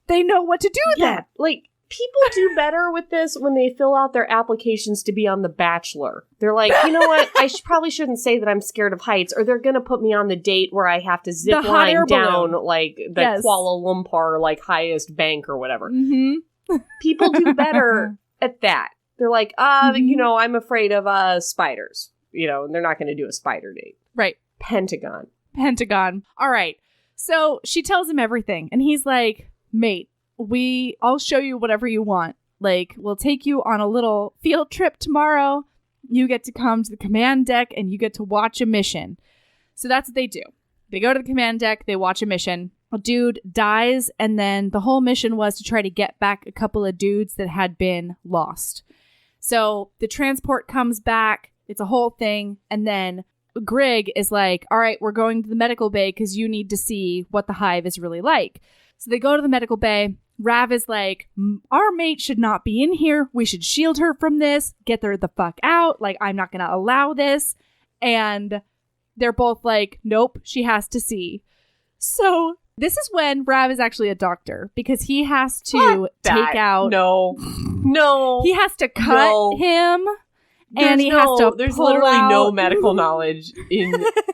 They know what to do with that. Like, people do better with this when they fill out their applications to be on The Bachelor. They're like, you know what? I probably shouldn't say that I'm scared of heights, or they're going to put me on the date where I have to zip line down, like, the Kuala Lumpur, like, highest bank or whatever. Mm-hmm. People do better at that. They're like, you know, I'm afraid of spiders. You know, and they're not going to do a spider date. Right. Pentagon. All right. So she tells him everything. And he's like, mate, I'll show you whatever you want. Like, we'll take you on a little field trip tomorrow. You get to come to the command deck and you get to watch a mission. So that's what they do. They go to the command deck. They watch a mission. A dude dies. And then the whole mission was to try to get back a couple of dudes that had been lost. So the transport comes back. It's a whole thing. And then Greg is like, all right, we're going to the medical bay because you need to see what the hive is really like. So they go to the medical bay. Rav is like, our mate should not be in here. We should shield her from this. Get her the fuck out. Like, I'm not going to allow this. And they're both like, nope, she has to see. So this is when Rav is actually a doctor because he has to take out. No. He has to cut him. There's literally no medical knowledge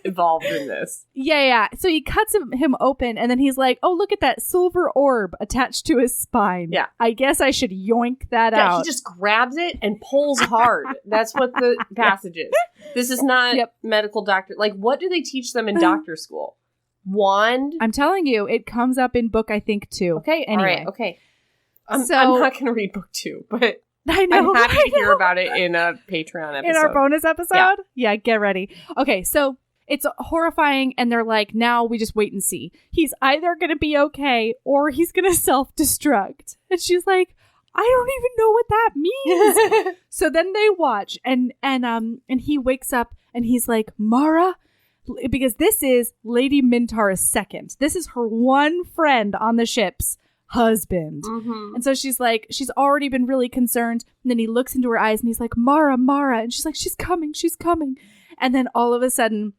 involved in this. Yeah. So he cuts him open, and then he's like, oh, look at that silver orb attached to his spine. Yeah. I guess I should yoink that out. Yeah, he just grabs it and pulls hard. That's what the passage is. This is not medical doctor. Like, what do they teach them in doctor school? Wand? I'm telling you, it comes up in book, I think, 2. Okay, anyway. All right, okay. I'm not going to read book 2, but... I know. I'm happy to hear about it in a Patreon episode. In our bonus episode? Yeah, get ready. Okay, so it's horrifying, and they're like, now we just wait and see. He's either going to be okay, or he's going to self-destruct. And she's like, I don't even know what that means. So then they watch, and he wakes up, and he's like, Mara? Because this is Lady Mintar's second. This is her one friend on the ship's husband. Mm-hmm. And so she's like, she's already been really concerned. And then he looks into her eyes and he's like, Mara. And she's like, she's coming. And then all of a sudden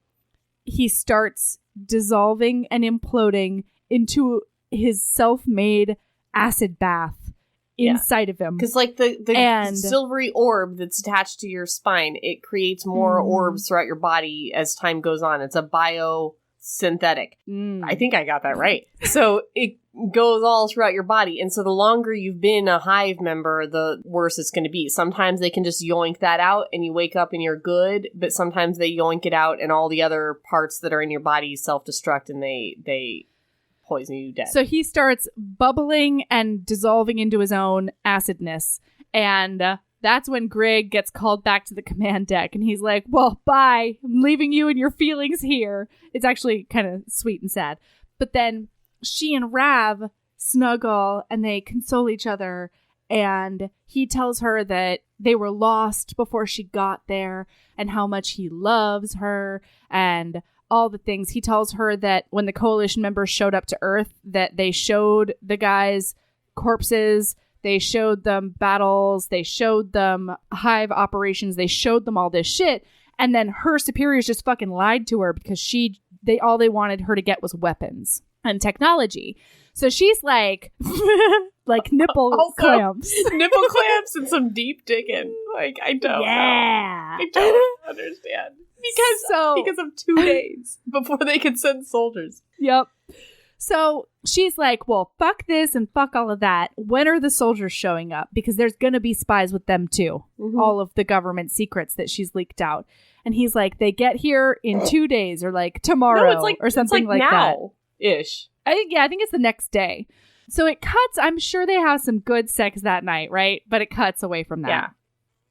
he starts dissolving and imploding into his self-made acid bath inside of him. Because like the silvery orb that's attached to your spine, it creates more orbs throughout your body as time goes on. It's a biosynthetic. I think I got that right. So it goes all throughout your body. And so the longer you've been a Hive member, the worse it's going to be. Sometimes they can just yoink that out and you wake up and you're good. But sometimes they yoink it out and all the other parts that are in your body self-destruct and they poison you dead. So he starts bubbling and dissolving into his own acidness. And that's when Greg gets called back to the command deck. And he's like, well, bye. I'm leaving you and your feelings here. It's actually kind of sweet and sad. But then she and Rav snuggle and they console each other. And he tells her that they were lost before she got there and how much he loves her and all the things. He tells her that when the coalition members showed up to Earth, that they showed the guys corpses, they showed them battles, they showed them Hive operations, they showed them all this shit. And then her superiors just fucking lied to her because all they wanted her to get was weapons and technology. So she's like, like nipple clamps. Nipple clamps and some deep digging. Like, I don't know. I don't understand. Because of 2 days before they could send soldiers. Yep. So she's like, well, fuck this and fuck all of that. When are the soldiers showing up? Because there's going to be spies with them too. Mm-hmm. All of the government secrets that she's leaked out. And he's like, they get here in 2 days or like tomorrow or something like now ish. I think it's the next day. So it cuts. I'm sure they have some good sex that night, right? But it cuts away from that. Yeah.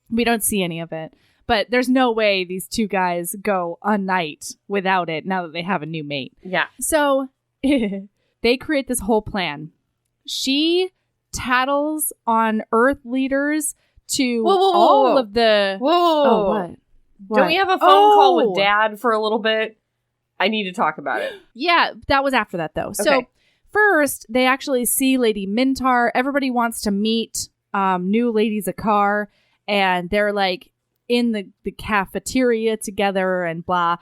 We don't see any of it. But there's no way these two guys go a night without it now that they have a new mate. Yeah. So they create this whole plan. She tattles on Earth leaders to all of the... Whoa. Oh, what? Don't we have a phone call with Dad for a little bit? I need to talk about it. Yeah, that was after that, though. Okay. So first, they actually see Lady Mintar. Everybody wants to meet new Lady Zakar. And they're like in the cafeteria together and blah.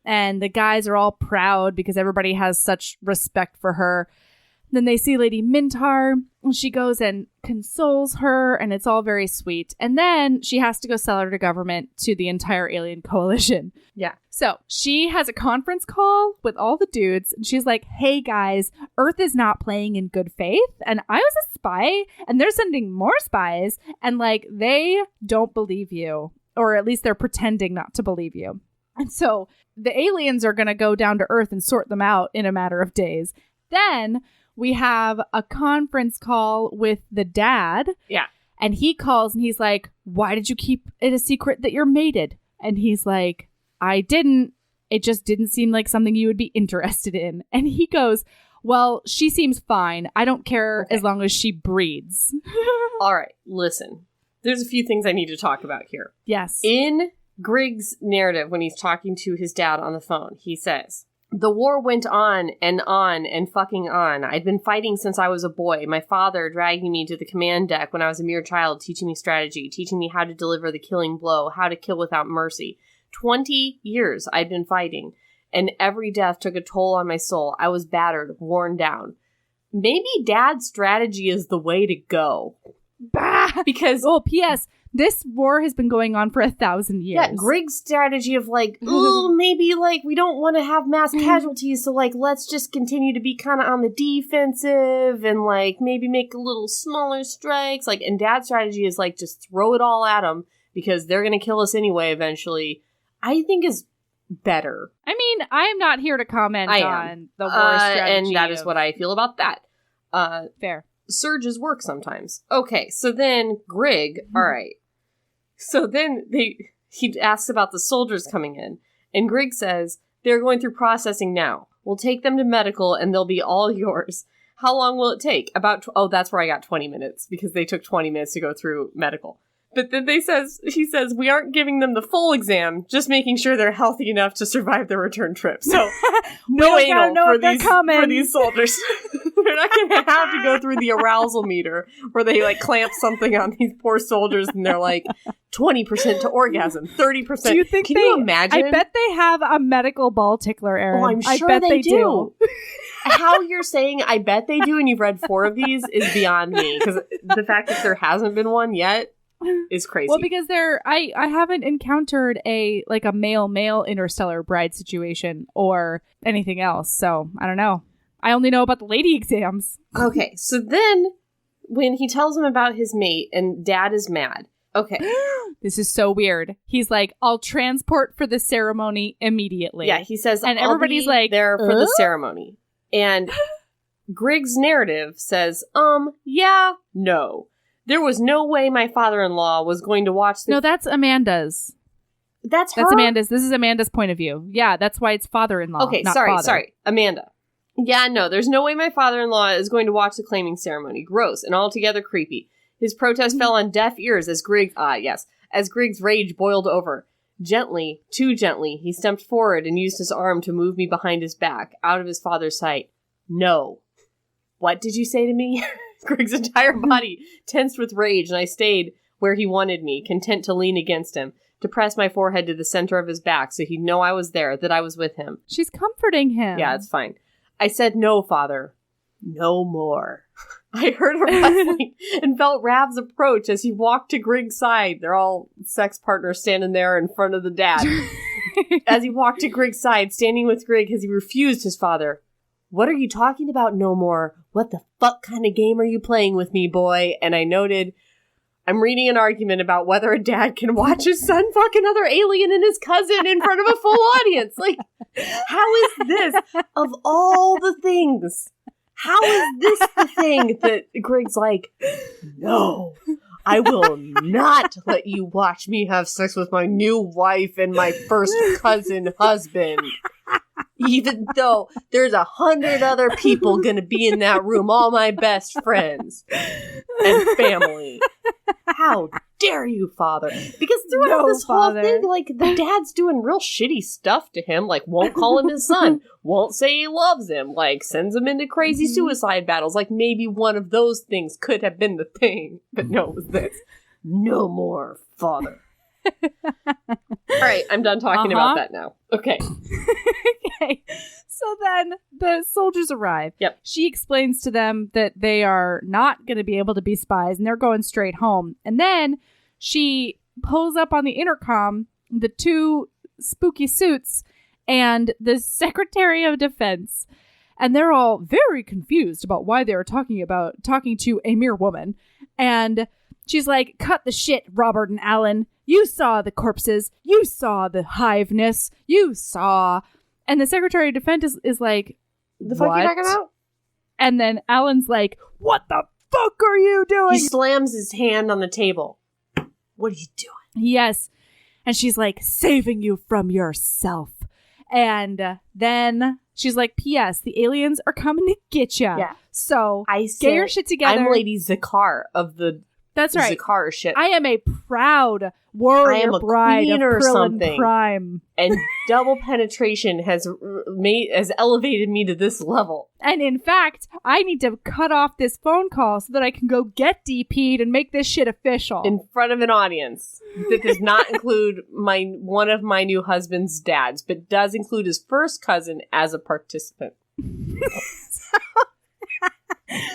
And the guys are all proud because everybody has such respect for her. Then they see Lady Mintar, and she goes and consoles her, and it's all very sweet. And then she has to go sell her to government to the entire alien coalition. Yeah. So she has a conference call with all the dudes, and she's like, hey guys, Earth is not playing in good faith, and I was a spy, and they're sending more spies, and like, they don't believe you, or at least they're pretending not to believe you. And so the aliens are going to go down to Earth and sort them out in a matter of days. Then we have a conference call with the dad. Yeah. And he calls and he's like, why did you keep it a secret that you're mated? And he's like, I didn't. It just didn't seem like something you would be interested in. And he goes, well, she seems fine. I don't care as long as she breeds. All right. Listen, there's a few things I need to talk about here. Yes. In Grig's narrative, when he's talking to his dad on the phone, he says, the war went on and fucking on. I'd been fighting since I was a boy. My father dragging me to the command deck when I was a mere child, teaching me strategy, teaching me how to deliver the killing blow, how to kill without mercy. 20 years I'd been fighting, and every death took a toll on my soul. I was battered, worn down. Maybe Dad's strategy is the way to go. Bah! Because... Oh, P.S. This war has been going on for 1,000 years. Yeah, Grig's strategy of like, ooh, maybe like we don't want to have mass casualties, so like let's just continue to be kind of on the defensive and like maybe make a little smaller strikes. Like, and Dad's strategy is like just throw it all at them because they're gonna kill us anyway eventually. I think is better. I mean, I'm not here to comment on the war strategy, and that is what I feel about that. Fair. Surges work sometimes. Okay, so then Grig, all right. So then he asks about the soldiers coming in, and Grig says, they're going through processing now. We'll take them to medical, and they'll be all yours. How long will it take? That's where I got 20 minutes, because they took 20 minutes to go through medical. But then he says, we aren't giving them the full exam, just making sure they're healthy enough to survive their return trip. So, no anal for these soldiers. They're not going to have to go through the arousal meter where they like clamp something on these poor soldiers and they're like 20% to orgasm, 30%. Do you think Can you imagine? I bet they have a medical ball tickler, Erin. Oh, I'm sure I bet they do. How you're saying I bet they do and you've read 4 of these is beyond me, because the fact that there hasn't been one yet is crazy. Well, because I haven't encountered a male Interstellar bride situation or anything else, so I don't know. I only know about the lady exams. Okay, so then when he tells him about his mate and Dad is mad. Okay. This is so weird. He's like, I'll transport for the ceremony immediately. Yeah, he says, and everybody's like, there for the ceremony. And Grig's narrative says, yeah, no. There was no way my father-in-law was going to watch the... No, that's Amanda's. That's her? That's Amanda's. This is Amanda's point of view. Yeah, that's why it's father-in-law, Okay, not sorry. father. Amanda. Yeah, no, there's no way my father-in-law is going to watch the claiming ceremony. Gross and altogether creepy. His protest fell on deaf ears as Grig's rage boiled over. Gently, too gently, he stepped forward and used his arm to move me behind his back, out of his father's sight. No. What did you say to me? Grig's entire body tensed with rage, and I stayed where he wanted me, content to lean against him, to press my forehead to the center of his back so he'd know I was there, that I was with him. She's comforting him. Yeah, it's fine. I said, no, father. No more. I heard a rustling and felt Rav's approach as he walked to Grig's side. They're all sex partners standing there in front of the dad. As he walked to Grig's side, standing with Grig as he refused his father. What are you talking about, no more? What the fuck kind of game are you playing with me, boy? And I noted, I'm reading an argument about whether a dad can watch his son fuck another alien and his cousin in front of a full audience. Like, how is this, of all the things, how is this the thing that Grig's like, no, I will not let you watch me have sex with my new wife and my first cousin husband. Even though there's 100 other people gonna be in that room, all my best friends and family. How dare you, father? Because throughout this whole thing, like, the dad's doing real shitty stuff to him, like, won't call him his son, won't say he loves him, like, sends him into crazy suicide battles. Like, maybe one of those things could have been the thing, but no, it was this. No more, father. All right, I'm done talking about that now. Okay. Okay. So then the soldiers arrive. Yep. She explains to them that they are not going to be able to be spies and they're going straight home. And then she pulls up on the intercom the two spooky suits and the Secretary of Defense. And they're all very confused about why they're talking to a mere woman. And she's like, cut the shit, Robert and Alan. You saw the corpses. You saw the hiveness. You saw. And the Secretary of Defense is like, the fuck are you talking about? And then Alan's like, what the fuck are you doing? He slams his hand on the table. What are you doing? Yes. And she's like, saving you from yourself. And then she's like, P.S. the aliens are coming to get ya. Yeah. So I get your shit together. I'm Lady Zakar of the That's right. Zakar shit. I am a proud warrior bride of Krillin Prime. And double penetration has elevated me to this level. And in fact, I need to cut off this phone call so that I can go get DP'd and make this shit official. In front of an audience. That does not include one of my new husband's dads, but does include his first cousin as a participant.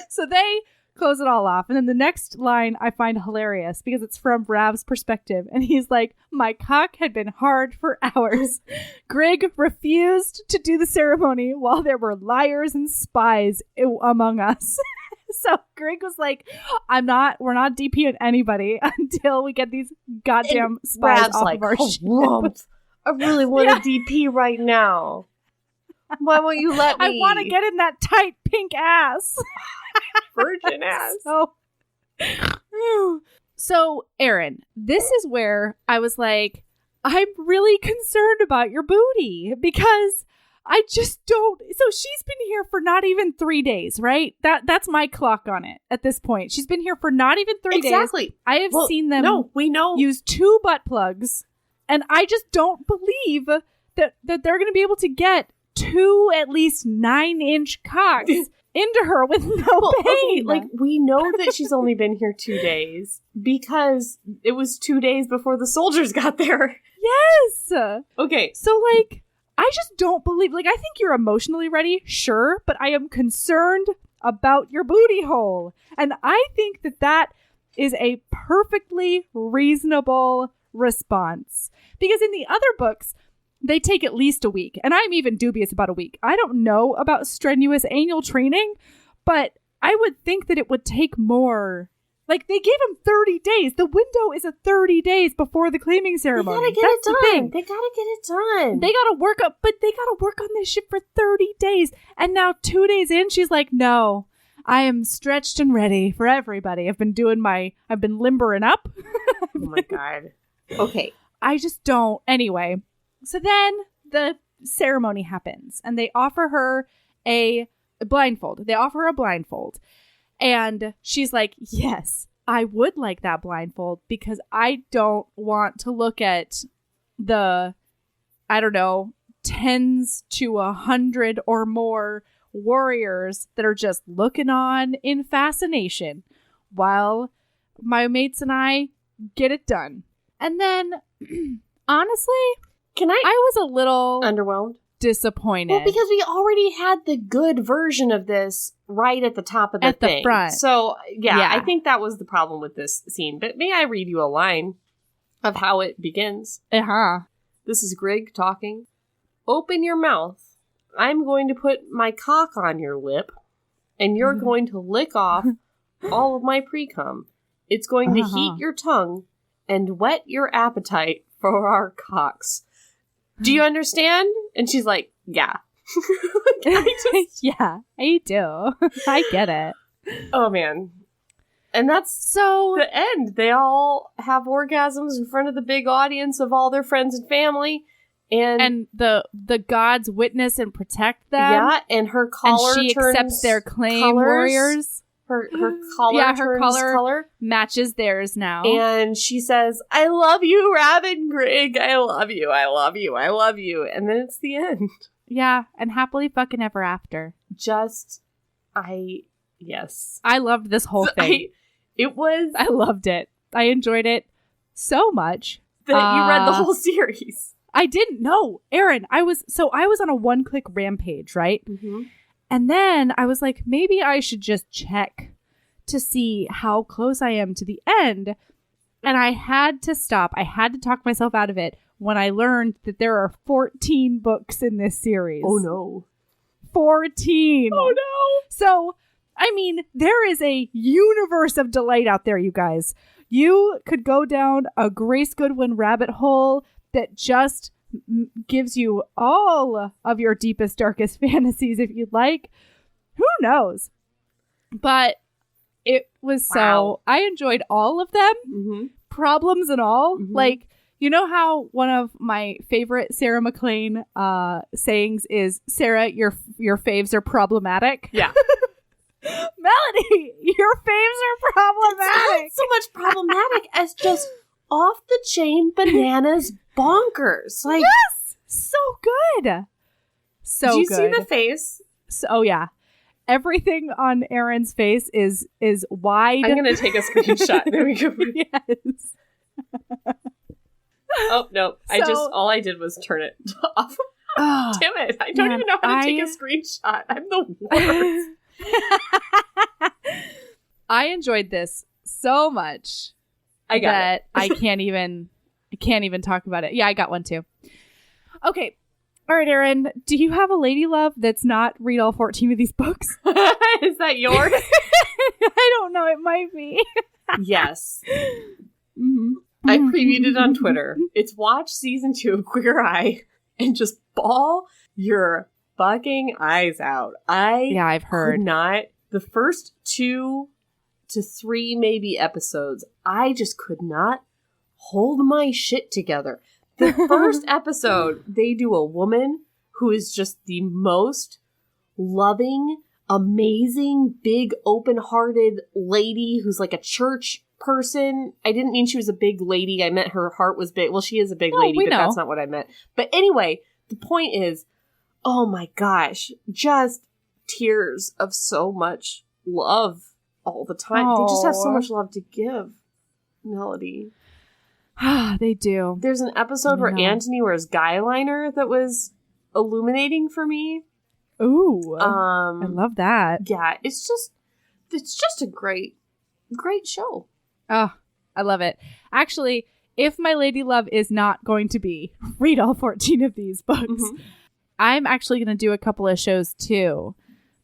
So they close it all off. And then the next line I find hilarious because it's from Rav's perspective. And he's like, my cock had been hard for hours. Grig refused to do the ceremony while there were liars and spies among us. So Grig was like, we're not DPing anybody until we get these goddamn spies Rav's off like, of our ship. I really want to DP right now. Why won't you let me? I want to get in that tight pink ass. Virgin ass. So, Erin, this is where I was like, I'm really concerned about your booty because I just don't. So she's been here for not even 3 days, right? That's my clock on it at this point. She's been here for not even 3 days. Exactly. I have seen them use 2 butt plugs, and I just don't believe that they're going to be able to get 2 at least 9-inch cocks into her with no pain. Okay, like, we know that she's only been here 2 days because it was 2 days before the soldiers got there. Yes. Okay. So, like, I just don't believe, like, I think you're emotionally ready, sure, but I am concerned about your booty hole. And I think that is a perfectly reasonable response. Because in the other books, they take at least a week. And I'm even dubious about a week. I don't know about strenuous anal training, but I would think that it would take more. Like, they gave him 30 days. The window is 30 days before the claiming ceremony. They gotta get it done. They gotta get it done. They gotta work on this shit for 30 days. And now 2 days in, she's like, no, I am stretched and ready for everybody. I've been limbering up. Oh my God. Okay. I just don't. Anyway. So then the ceremony happens and they offer her a blindfold. They offer her a blindfold. And she's like, yes, I would like that blindfold because I don't want to look at the, I don't know, 10s to 100 or more warriors that are just looking on in fascination while my mates and I get it done. And then, honestly, I was a little underwhelmed, disappointed. Well, because we already had the good version of this right at the top of the thing. The front. So, yeah, I think that was the problem with this scene. But may I read you a line of how it begins? This is Grig talking. Open your mouth. I'm going to put my cock on your lip, and you're going to lick off all of my pre-cum. It's going to heat your tongue and whet your appetite for our cocks. Do you understand? And she's like, yeah. Yeah, I do. I get it. Oh, man. And that's so the end. They all have orgasms in front of the big audience of all their friends and family. And the gods witness and protect them. Yeah, and her collar and she turns accepts their claim, colors. Warriors. Her collar her turns color matches theirs now. And she says, I love you, Raven Grig. I love you. I love you. I love you. And then it's the end. Yeah, and happily fucking ever after. Yes. I loved this whole thing. I loved it. I enjoyed it so much. That you read the whole series. I didn't know. Erin, I was on a one-click rampage, right? Mm-hmm. And then I was like, maybe I should just check to see how close I am to the end. And I had to stop. I had to talk myself out of it when I learned that there are 14 books in this series. Oh, no. 14. Oh, no. So, I mean, there is a universe of delight out there, you guys. You could go down a Grace Goodwin rabbit hole that just gives you all of your deepest, darkest fantasies if you'd like. Who knows? But it was so... I enjoyed all of them. Problems and all. Like, you know how one of my favorite Sarah McLean sayings is, Sarah, your faves are problematic? Yeah. Melody, your faves are problematic. It's not so much problematic as just off the chain bananas bonkers. Like, yes, so good. So do you good. see the face? Oh yeah, everything on Erin's face is wide. I'm gonna take a screenshot. There we go. Yes. Oh no! All I did was turn it off. Oh, damn it! I don't even know how to take a screenshot. I'm the worst. I enjoyed this so much I can't even talk about it. Yeah, I got one too. Okay. All right, Erin, do you have a lady love that's not read all 14 of these books? Is that yours? I don't know. It might be. Yes. I previewed it on Twitter. It's watch season 2 of Queer Eye and just bawl your fucking eyes out. I've heard. Could not. The first 2 to 3 maybe episodes, I just could not hold my shit together. The first episode, they do a woman who is just the most loving, amazing, big, open-hearted lady who's like a church person. I didn't mean she was a big lady. I meant her heart was big. Well, she is a big lady, but that's not what I meant. But anyway, the point is, oh my gosh, just tears of so much love all the time. They just have so much love to give. Melody. They do. There's an episode where Anthony wears guy liner that was illuminating for me. Ooh. I love that. Yeah, it's just a great show. Oh, I love it. Actually, if my lady love is not going to be read all 14 of these books, I'm actually going to do a couple of shows too,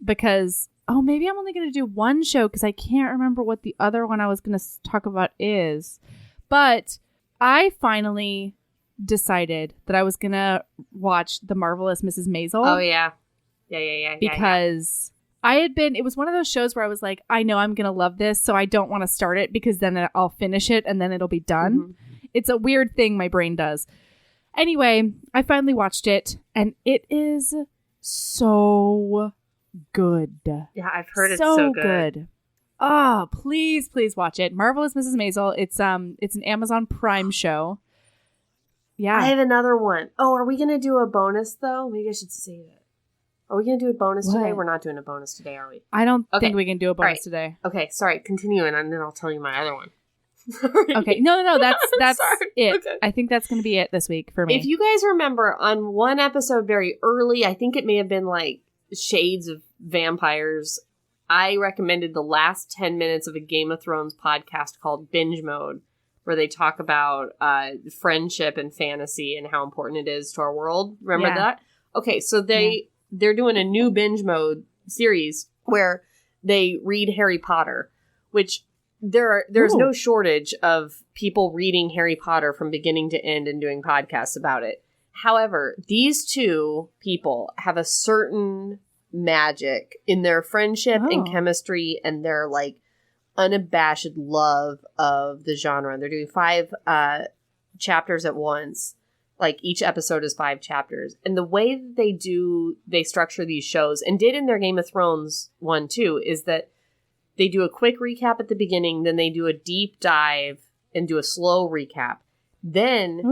because maybe I'm only going to do one show because I can't remember what the other one I was going to talk about is. But I finally decided that I was going to watch The Marvelous Mrs. Maisel. Oh, yeah. Yeah. Because it was one of those shows where I was like, I know I'm going to love this, so I don't want to start it because then I'll finish it and then it'll be done. It's a weird thing my brain does. Anyway, I finally watched it and it is so good. Yeah, I've heard it's so good. Oh, please watch it. Marvelous Mrs. Maisel. It's an Amazon Prime show. Yeah. I have another one. Oh, are we going to do a bonus, though? Maybe I should save it. Are we going to do a bonus today? We're not doing a bonus today, are we? I don't think we can do a bonus today. Okay, sorry. Continue, and then I'll tell you my other one. Okay. No. That's it. Okay. I think that's going to be it this week for me. If you guys remember, on one episode very early, I think it may have been like Shades of Vampires, I recommended the last 10 minutes of a Game of Thrones podcast called Binge Mode, where they talk about friendship and fantasy and how important it is to our world. Remember that? Okay, so they're doing a new Binge Mode series where they read Harry Potter, which there's no shortage of people reading Harry Potter from beginning to end and doing podcasts about it. However, these two people have a certain magic in their friendship and chemistry and their like unabashed love of the genre. They're doing 5 chapters at once. Like each episode is 5 chapters. And the way that they structure these shows, and did in their Game of Thrones one too, is that they do a quick recap at the beginning, then they do a deep dive and do a slow recap. Then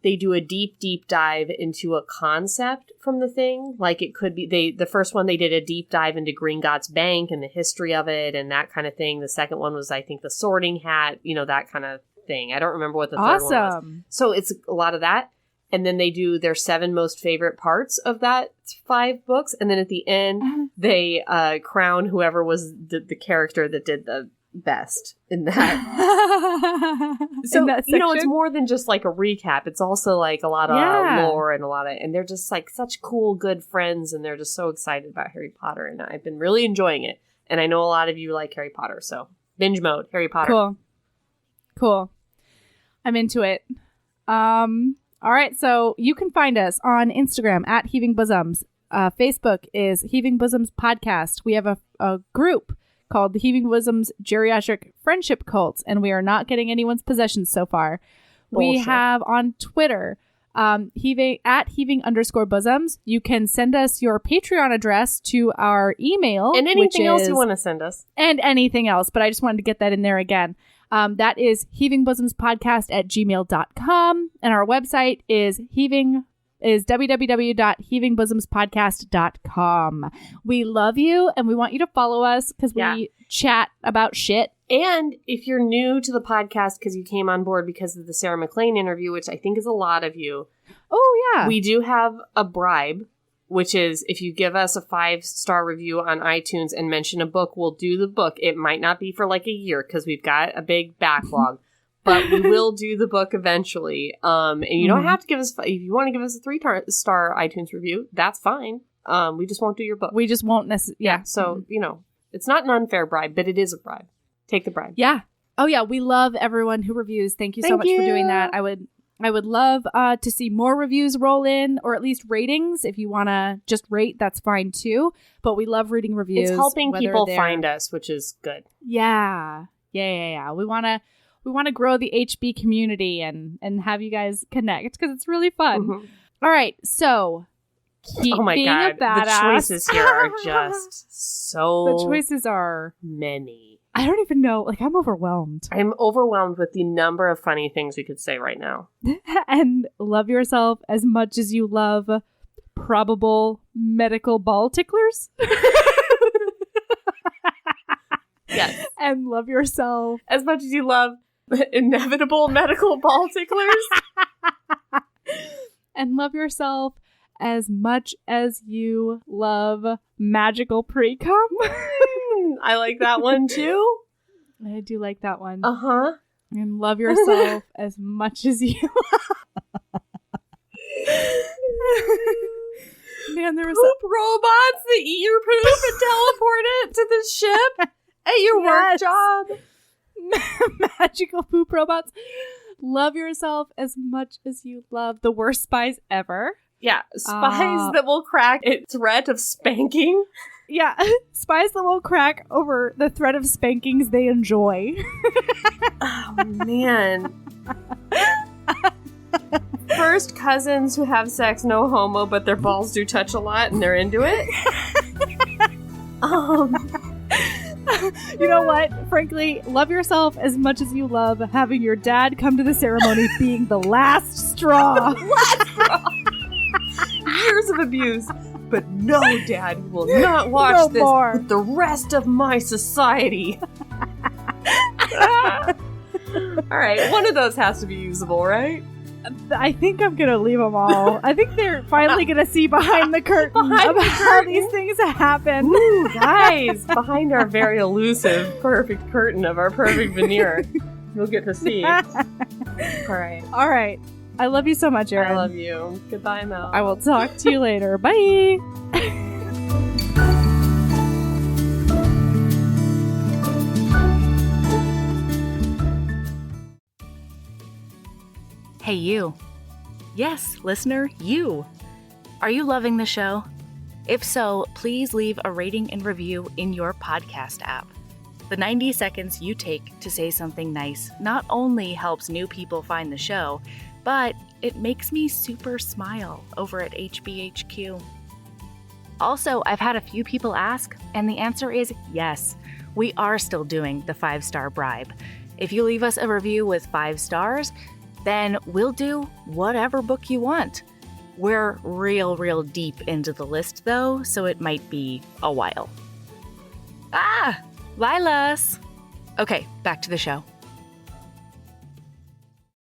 they do a deep dive into a concept from the thing. Like it could be, the first one they did a deep dive into Gringotts Bank and the history of it and that kind of thing. The second one was, I think, the Sorting Hat, that kind of thing. I don't remember what the third one was. So it's a lot of that. And then they do their 7 most favorite parts of that 5 books. And then at the end, they crown whoever was the character that did the best in that. So, in that it's more than just like a recap. It's also like a lot of lore and they're just like such cool, good friends. And they're just so excited about Harry Potter. And I've been really enjoying it. And I know a lot of you like Harry Potter. So Binge Mode, Harry Potter. Cool. I'm into it. All right, so you can find us on Instagram at Heaving Bosoms. Facebook is Heaving Bosoms Podcast. We have a group called the Heaving Bosoms Geriatric Friendship Cult, and we are not getting anyone's possessions so far. Bullshit. We have on Twitter, Heaving_Bosoms. You can send us your Patreon address to our email. And anything else you want to send us. And anything else, but I just wanted to get that in there again. That is heavingbosomspodcast@gmail.com. And our website is www.heavingbosomspodcast.com. We love you and we want you to follow us because we chat about shit. And if you're new to the podcast because you came on board because of the Sarah McLean interview, which I think is a lot of you. Oh, yeah. We do have a bribe, which is if you give us a 5-star review on iTunes and mention a book, we'll do the book. It might not be for like a year because we've got a big backlog, but we will do the book eventually. And you don't have to give us, if you want to give us a 3-star iTunes review, that's fine. We just won't do your book. We just won't necessarily. Yeah. So, it's not an unfair bribe, but it is a bribe. Take the bribe. Yeah. Oh, yeah. We love everyone who reviews. Thank you so much for doing that. I would love to see more reviews roll in, or at least ratings. If you want to just rate, that's fine too. But we love reading reviews. It's helping people find us, which is good. Yeah. We want to grow the HB community and have you guys connect because it's really fun. Mm-hmm. All right, so oh my god, the choices here are just so. The choices are many. I don't even know. Like, I'm overwhelmed. I'm overwhelmed with the number of funny things we could say right now. And love yourself as much as you love probable medical ball ticklers. Yes. And love yourself as much as you love inevitable medical ball ticklers. And love yourself as much as you love magical pre-cum. I like that one too. I do like that one. Uh-huh. And love yourself as much as you Man, there was poop robots that eat your poop and teleport it to the ship at your work job. Magical poop robots. Love yourself as much as you love the worst spies ever. Yeah, spies that will crack at threat of spanking. Yeah, spies that will crack over the threat of spankings they enjoy. Oh, man. First cousins who have sex, no homo, but their balls do touch a lot and they're into it. You know what? Frankly, love yourself as much as you love having your dad come to the ceremony being the last straw. Years of abuse. But no, Dad will not watch No this more. with the rest of my society. All right, one of those has to be usable, right? I think I'm going to leave them all. I think they're finally going to see behind the curtain Behind of the how curtain. these things happen. Ooh, guys, behind our very elusive, perfect curtain of our perfect veneer, you'll get to see. All right. All right. I love you so much, Erin. I love you. Goodbye, Mel. I will talk to you later. Bye. Hey, you. Yes, listener, you. Are you loving the show? If so, please leave a rating and review in your podcast app. The 90 seconds you take to say something nice not only helps new people find the show, but it makes me super smile over at HBHQ. Also, I've had a few people ask, and the answer is yes. We are still doing the 5-star bribe. If you leave us a review with 5 stars, then we'll do whatever book you want. We're real deep into the list, though, so it might be a while. Lilas! Okay, back to the show.